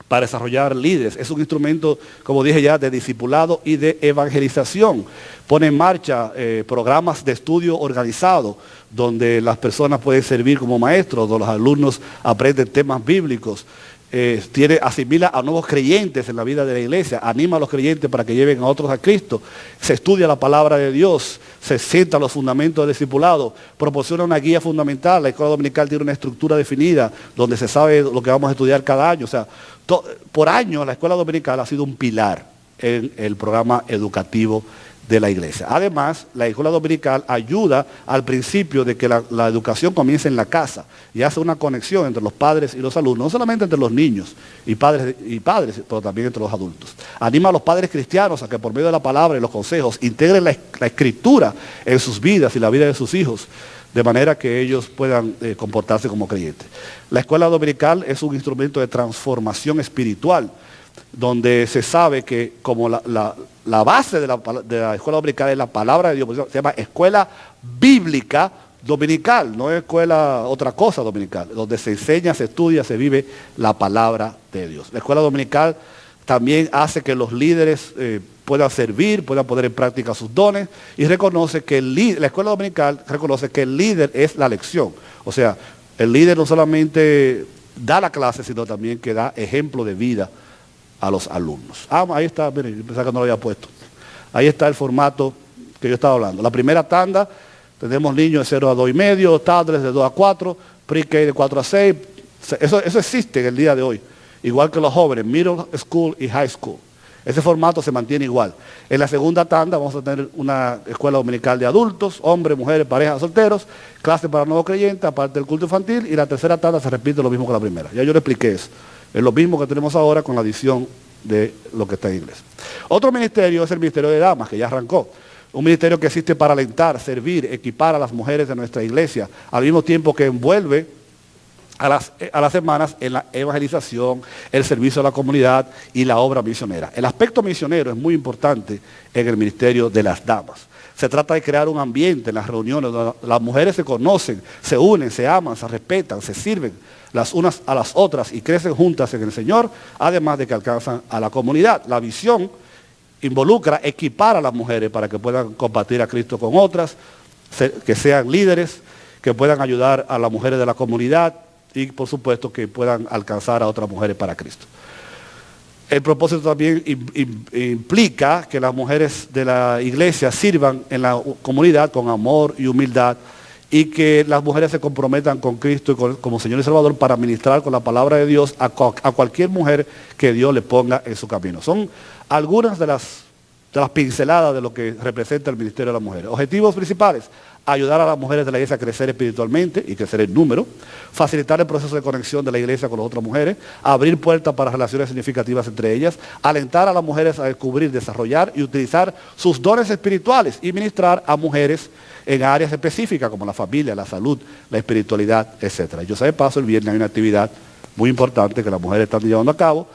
para desarrollar líderes. Es un instrumento, como dije ya, de discipulado y de evangelización. Pone en marcha programas de estudio organizados, donde las personas pueden servir como maestros, donde los alumnos aprenden temas bíblicos. Asimila a nuevos creyentes en la vida de la iglesia, anima a los creyentes para que lleven a otros a Cristo, se estudia la palabra de Dios, se sientan los fundamentos del discipulado, proporciona una guía fundamental. La escuela dominical tiene una estructura definida donde se sabe lo que vamos a estudiar cada año. O sea, por años la escuela dominical ha sido un pilar en el programa educativo de la iglesia. Además, la escuela dominical ayuda al principio de que la educación comience en la casa y hace una conexión entre los padres y los alumnos, no solamente entre los niños y padres, pero también entre los adultos. Anima a los padres cristianos a que por medio de la palabra y los consejos integren la escritura en sus vidas y la vida de sus hijos, de manera que ellos puedan comportarse como creyentes. La escuela dominical es un instrumento de transformación espiritual, donde se sabe que como la base de la escuela dominical es la palabra de Dios, se llama escuela bíblica dominical, no es escuela otra cosa dominical, donde se enseña, se estudia, se vive la palabra de Dios. La escuela dominical también hace que los líderes puedan servir, puedan poner en práctica sus dones, y reconoce que la escuela dominical reconoce que el líder es la lección. O sea, el líder no solamente da la clase, sino también que da ejemplo de vida a los alumnos. Ahí está, miren, yo pensaba que no lo había puesto. Ahí está el formato que yo estaba hablando. La primera tanda, tenemos niños de 0 a 2,5, toddlers de 2 a 4, pre-K de 4 a 6. Eso existe en el día de hoy. Igual que los jóvenes, middle school y high school. Ese formato se mantiene igual. En la segunda tanda vamos a tener una escuela dominical de adultos, hombres, mujeres, parejas, solteros, clase para nuevos creyentes, aparte del culto infantil, y la tercera tanda se repite lo mismo que la primera. Ya yo le expliqué eso. Es lo mismo que tenemos ahora con la adición de lo que está en inglés. Otro ministerio es el ministerio de damas, que ya arrancó. Un ministerio que existe para alentar, servir, equipar a las mujeres de nuestra iglesia, al mismo tiempo que envuelve a las hermanas en la evangelización, el servicio a la comunidad y la obra misionera. El aspecto misionero es muy importante en el ministerio de las damas. Se trata de crear un ambiente en las reuniones donde las mujeres se conocen, se unen, se aman, se respetan, se sirven las unas a las otras y crecen juntas en el Señor, además de que alcanzan a la comunidad. La visión involucra equipar a las mujeres para que puedan compartir a Cristo con otras, que sean líderes, que puedan ayudar a las mujeres de la comunidad y por supuesto que puedan alcanzar a otras mujeres para Cristo. El propósito también implica que las mujeres de la iglesia sirvan en la comunidad con amor y humildad, y que las mujeres se comprometan con Cristo y como Señor y Salvador para ministrar con la palabra de Dios a cualquier mujer que Dios le ponga en su camino. Son algunas de las pinceladas de lo que representa el ministerio de las mujeres. Objetivos principales: ayudar a las mujeres de la iglesia a crecer espiritualmente y crecer en número, facilitar el proceso de conexión de la iglesia con las otras mujeres, abrir puertas para relaciones significativas entre ellas, alentar a las mujeres a descubrir, desarrollar y utilizar sus dones espirituales y ministrar a mujeres en áreas específicas como la familia, la salud, la espiritualidad, etc. Yo sé de paso, el viernes hay una actividad muy importante que las mujeres están llevando a cabo,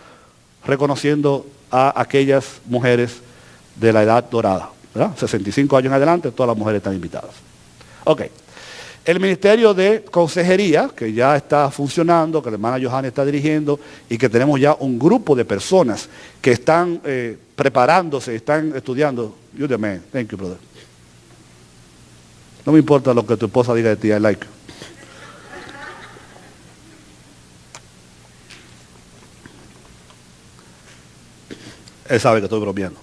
reconociendo a aquellas mujeres de la edad dorada, ¿verdad? 65 años en adelante, todas las mujeres están invitadas. Ok. El ministerio de consejería, que ya está funcionando, que la hermana Johanna está dirigiendo, y que tenemos ya un grupo de personas que están preparándose, están estudiando. You the man. Thank you, brother. No me importa lo que tu esposa diga de ti, I like you. Él sabe que estoy bromeando.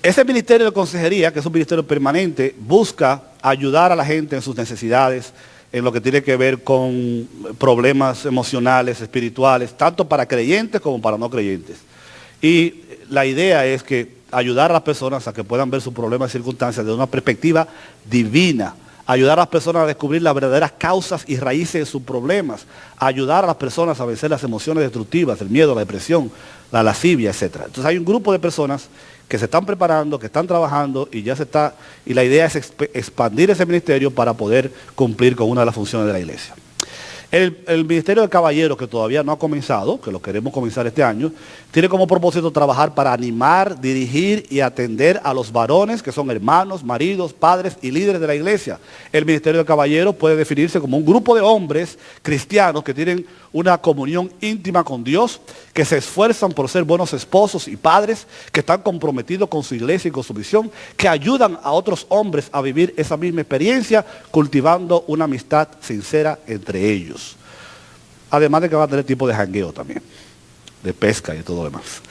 Ese ministerio de consejería, que es un ministerio permanente, busca ayudar a la gente en sus necesidades, en lo que tiene que ver con problemas emocionales, espirituales, tanto para creyentes como para no creyentes. Y la idea es que ayudar a las personas a que puedan ver sus problemas y circunstancias desde una perspectiva divina, ayudar a las personas a descubrir las verdaderas causas y raíces de sus problemas, ayudar a las personas a vencer las emociones destructivas, el miedo, la depresión, la lascivia, etc. Entonces hay un grupo de personas que se están preparando, que están trabajando y la idea es expandir ese ministerio para poder cumplir con una de las funciones de la iglesia. El ministerio de caballeros, que todavía no ha comenzado, que lo queremos comenzar este año, tiene como propósito trabajar para animar, dirigir y atender a los varones que son hermanos, maridos, padres y líderes de la iglesia. El ministerio de caballeros puede definirse como un grupo de hombres cristianos que tienen una comunión íntima con Dios, que se esfuerzan por ser buenos esposos y padres, que están comprometidos con su iglesia y con su visión, que ayudan a otros hombres a vivir esa misma experiencia, cultivando una amistad sincera entre ellos. Además de que va a tener tipo de jangueo también, de pesca y todo lo demás.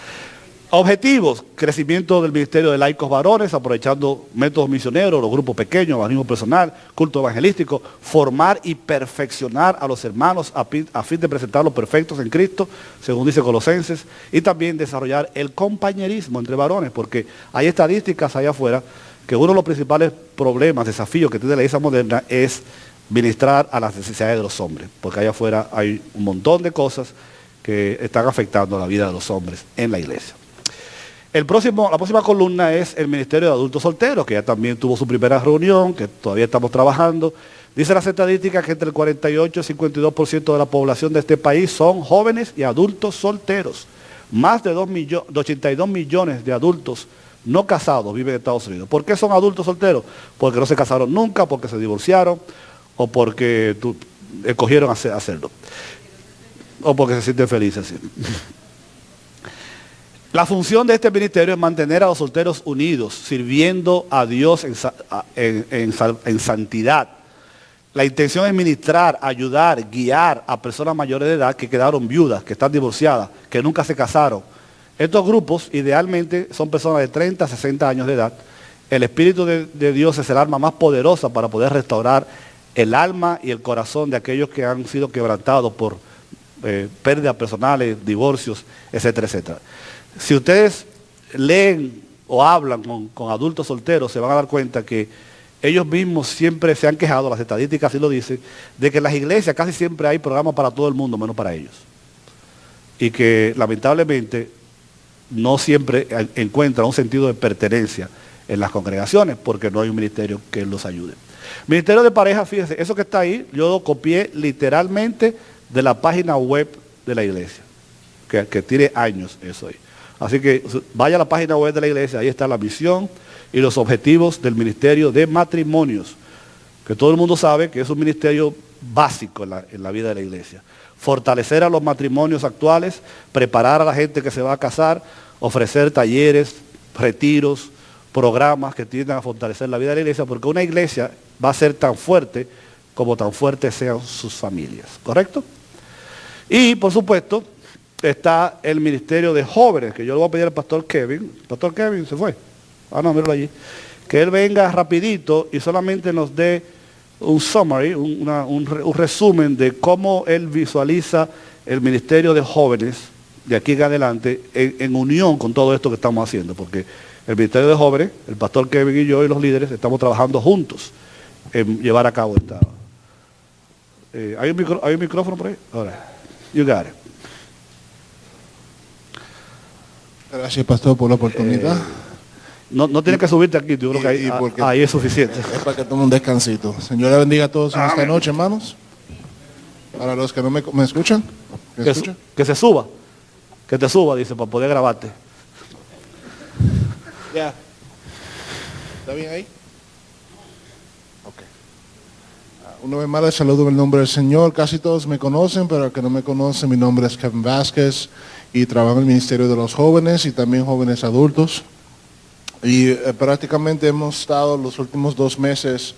Objetivos: crecimiento del ministerio de laicos varones, aprovechando métodos misioneros, los grupos pequeños, evangelismo personal, culto evangelístico, formar y perfeccionar a los hermanos a fin de presentarlos perfectos en Cristo, según dice Colosenses, y también desarrollar el compañerismo entre varones, porque hay estadísticas allá afuera que uno de los principales problemas, desafíos que tiene la iglesia moderna es ministrar a las necesidades de los hombres, porque allá afuera hay un montón de cosas que están afectando la vida de los hombres en la iglesia. La próxima columna es el Ministerio de Adultos Solteros, que ya también tuvo su primera reunión, que todavía estamos trabajando. Dice las estadísticas que entre el 48 y 52% de la población de este país son jóvenes y adultos solteros. Más de 82 millones de adultos no casados viven en Estados Unidos. ¿Por qué son adultos solteros? Porque no se casaron nunca, porque se divorciaron o porque escogieron hacerlo. O porque se sienten felices. ¿Sí? La función de este ministerio es mantener a los solteros unidos, sirviendo a Dios en santidad. La intención es ministrar, ayudar, guiar a personas mayores de edad que quedaron viudas, que están divorciadas, que nunca se casaron. Estos grupos idealmente son personas de 30 a 60 años de edad. El Espíritu de Dios es el arma más poderosa para poder restaurar el alma y el corazón de aquellos que han sido quebrantados por pérdidas personales, divorcios, etcétera, etcétera. Si ustedes leen o hablan con adultos solteros, se van a dar cuenta que ellos mismos siempre se han quejado, las estadísticas así lo dicen, de que en las iglesias casi siempre hay programas para todo el mundo, menos para ellos. Y que lamentablemente no siempre encuentran un sentido de pertenencia en las congregaciones porque no hay un ministerio que los ayude. Ministerio de pareja, fíjense, eso que está ahí, yo lo copié literalmente de la página web de la iglesia, que tiene años eso ahí. Así que vaya a la página web de la iglesia, ahí está la misión y los objetivos del ministerio de matrimonios, que todo el mundo sabe que es un ministerio básico en la vida de la iglesia. Fortalecer a los matrimonios actuales, preparar a la gente que se va a casar, ofrecer talleres, retiros, programas que tiendan a fortalecer la vida de la iglesia, porque una iglesia va a ser tan fuerte como tan fuertes sean sus familias, ¿correcto? Y, por supuesto, está el ministerio de jóvenes, que yo le voy a pedir al pastor Kevin. Pastor Kevin, ¿se fue? Ah, no, míralo allí. Que él venga rapidito y solamente nos dé un summary, un resumen de cómo él visualiza el ministerio de jóvenes de aquí en adelante en unión con todo esto que estamos haciendo, porque el ministerio de jóvenes, el pastor Kevin y yo y los líderes estamos trabajando juntos en llevar a cabo esta. ¿Hay un micrófono por ahí? Ahora, you got it. Gracias, pastor, por la oportunidad. No tienes que subirte aquí, yo creo que ahí es suficiente. Es para que tome un descansito. Señor, le bendiga a todos en esta noche, hermanos. Para los que no me escuchan. Que se suba. Que te suba, dice, para poder grabarte. Ya. ¿Está bien ahí? Ok. Una vez más les saludo en el nombre del Señor. Casi todos me conocen, pero el que no me conoce, mi nombre es Kevin Vázquez y trabajo en el Ministerio de los Jóvenes y también jóvenes adultos. Y prácticamente hemos estado los últimos 2 meses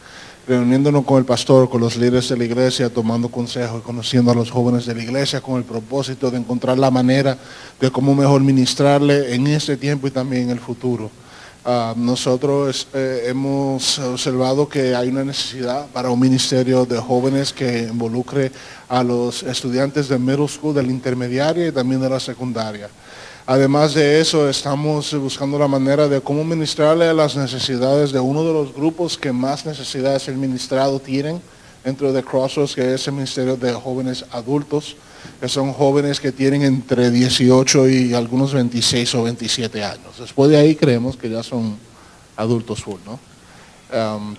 reuniéndonos con el pastor, con los líderes de la iglesia, tomando consejos, conociendo a los jóvenes de la iglesia con el propósito de encontrar la manera de cómo mejor ministrarle en este tiempo y también en el futuro. Nosotros hemos observado que hay una necesidad para un ministerio de jóvenes que involucre a los estudiantes de middle school, de la intermediaria y también de la secundaria. Además de eso, estamos buscando la manera de cómo ministrarle a las necesidades de uno de los grupos que más necesidades el ministrado tienen dentro de Crossroads, que es el Ministerio de Jóvenes Adultos, que son jóvenes que tienen entre 18 y algunos 26 o 27 años. Después de ahí creemos que ya son adultos full, ¿no?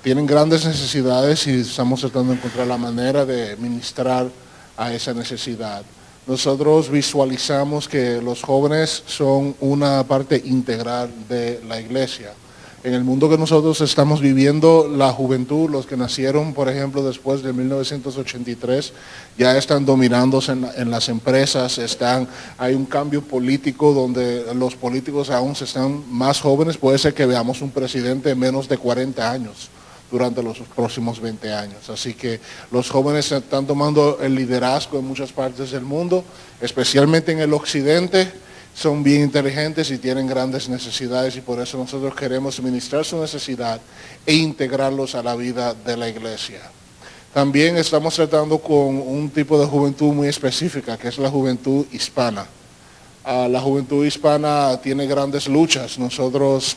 Tienen grandes necesidades y estamos tratando de encontrar la manera de ministrar a esa necesidad. Nosotros visualizamos que los jóvenes son una parte integral de la iglesia. En el mundo que nosotros estamos viviendo, la juventud, los que nacieron, por ejemplo, después de 1983, ya están dominándose en las empresas, hay un cambio político donde los políticos aún están más jóvenes, puede ser que veamos un presidente de menos de 40 años durante los próximos 20 años. Así que los jóvenes están tomando el liderazgo en muchas partes del mundo, especialmente en el occidente, son bien inteligentes y tienen grandes necesidades y por eso nosotros queremos ministrar su necesidad e integrarlos a la vida de la iglesia. También estamos tratando con un tipo de juventud muy específica, que es la juventud hispana. La juventud hispana tiene grandes luchas. Nosotros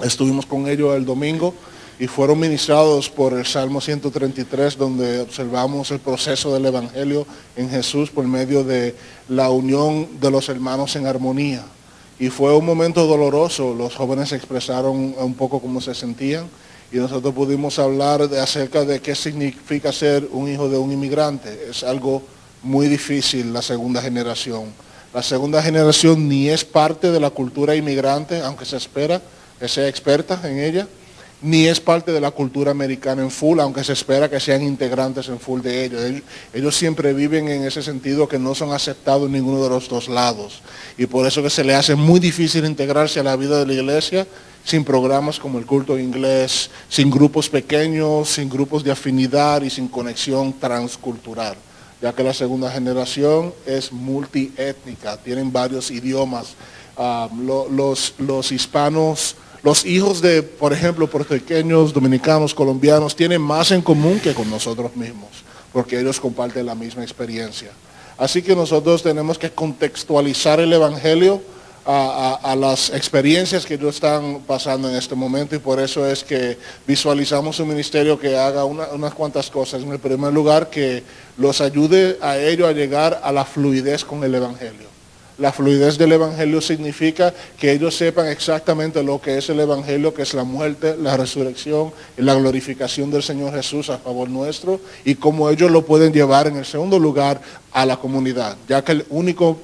estuvimos con ellos el domingo y fueron ministrados por el Salmo 133, donde observamos el proceso del Evangelio en Jesús por medio de la unión de los hermanos en armonía. Y fue un momento doloroso. Los jóvenes expresaron un poco cómo se sentían y nosotros pudimos hablar acerca de qué significa ser un hijo de un inmigrante. Es algo muy difícil la segunda generación. La segunda generación ni es parte de la cultura inmigrante, aunque se espera que sea experta en ella, ni es parte de la cultura americana en full, aunque se espera que sean integrantes en full de ellos. Ellos siempre viven en ese sentido que no son aceptados en ninguno de los dos lados. Y por eso que se les hace muy difícil integrarse a la vida de la iglesia sin programas como el culto de inglés, sin grupos pequeños, sin grupos de afinidad y sin conexión transcultural, ya que la segunda generación es multiétnica, tienen varios idiomas. Los hispanos, los hijos de, por ejemplo, puertorriqueños, dominicanos, colombianos, tienen más en común que con nosotros mismos, porque ellos comparten la misma experiencia. Así que nosotros tenemos que contextualizar el Evangelio a las experiencias que ellos están pasando en este momento y por eso es que visualizamos un ministerio que haga unas cuantas cosas. En el primer lugar, que los ayude a ellos a llegar a la fluidez con el Evangelio. La fluidez del Evangelio significa que ellos sepan exactamente lo que es el Evangelio, que es la muerte, la resurrección y la glorificación del Señor Jesús a favor nuestro y cómo ellos lo pueden llevar en el segundo lugar a la comunidad, ya que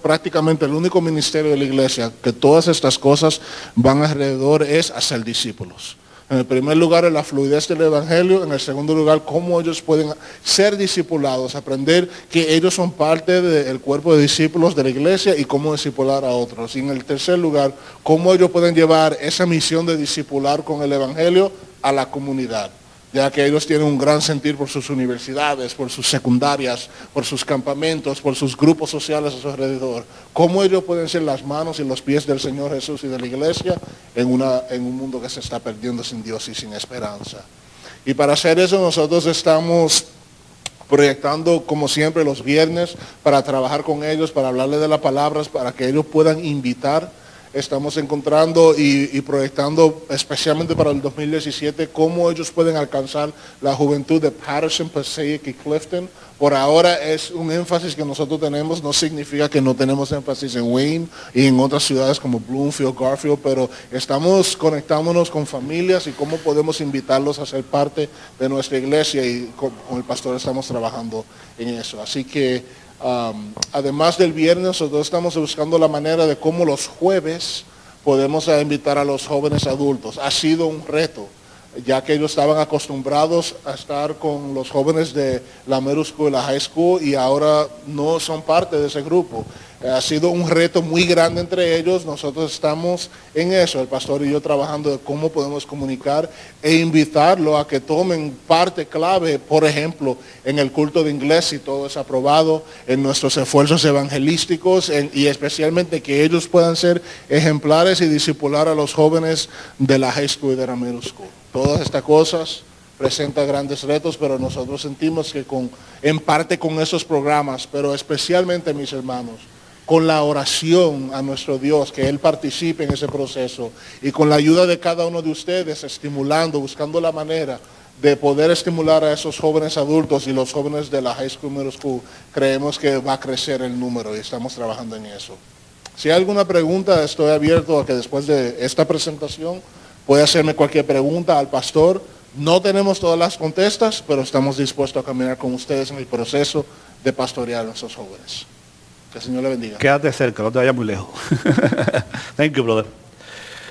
prácticamente el único ministerio de la iglesia que todas estas cosas van alrededor es hacer discípulos. En el primer lugar, la fluidez del Evangelio. En el segundo lugar, cómo ellos pueden ser discipulados, aprender que ellos son parte del cuerpo de discípulos de la iglesia y cómo discipular a otros. Y en el tercer lugar, cómo ellos pueden llevar esa misión de discipular con el Evangelio a la comunidad, ya que ellos tienen un gran sentir por sus universidades, por sus secundarias, por sus campamentos, por sus grupos sociales a su alrededor. Cómo ellos pueden ser las manos y los pies del Señor Jesús y de la iglesia en un mundo que se está perdiendo sin Dios y sin esperanza. Y para hacer eso nosotros estamos proyectando como siempre los viernes para trabajar con ellos, para hablarles de las palabras, para que ellos puedan invitar. Estamos encontrando y proyectando especialmente para el 2017 cómo ellos pueden alcanzar la juventud de Patterson, Passaic y Clifton. Por ahora es un énfasis que nosotros tenemos, no significa que no tenemos énfasis en Wayne y en otras ciudades como Bloomfield, Garfield, pero estamos conectándonos con familias y cómo podemos invitarlos a ser parte de nuestra iglesia y con el pastor estamos trabajando en eso. Así que además del viernes, nosotros estamos buscando la manera de cómo los jueves podemos invitar a los jóvenes adultos. Ha sido un reto, ya que ellos estaban acostumbrados a estar con los jóvenes de la middle school y la high school y ahora no son parte de ese grupo. Ha sido un reto muy grande entre ellos. Nosotros estamos en eso, el pastor y yo, trabajando de cómo podemos comunicar e invitarlo a que tomen parte clave, por ejemplo, en el culto de inglés, si todo es aprobado, en nuestros esfuerzos evangelísticos y especialmente que ellos puedan ser ejemplares y discipular a los jóvenes de la high school y de la middle school. Todas estas cosas presentan grandes retos, pero nosotros sentimos que en parte con esos programas, pero especialmente, mis hermanos, con la oración a nuestro Dios, que Él participe en ese proceso y con la ayuda de cada uno de ustedes, estimulando, buscando la manera de poder estimular a esos jóvenes adultos y los jóvenes de la high school, middle school, creemos que va a crecer el número y estamos trabajando en eso. Si hay alguna pregunta, estoy abierto a que después de esta presentación pueda hacerme cualquier pregunta al pastor. No tenemos todas las contestas, pero estamos dispuestos a caminar con ustedes en el proceso de pastorear a nuestros jóvenes. Que el Señor le bendiga. Quédate cerca, no te vayas muy lejos. Thank you, brother.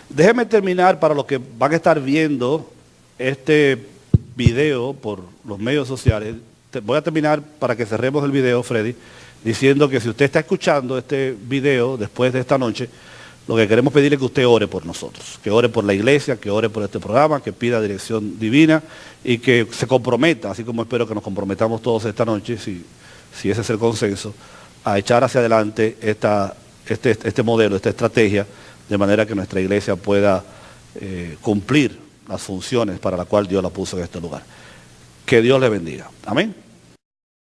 Déjeme terminar para los que van a estar viendo este video por los medios sociales. Voy a terminar para que cerremos el video, Freddy, diciendo que si usted está escuchando este video después de esta noche, lo que queremos pedirle es que usted ore por nosotros, que ore por la iglesia, que ore por este programa, que pida dirección divina y que se comprometa, así como espero que nos comprometamos todos esta noche, si ese es el consenso, a echar hacia adelante esta este modelo, esta estrategia, de manera que nuestra iglesia pueda cumplir las funciones para las cuales Dios la puso en este lugar. Que Dios le bendiga. Amén.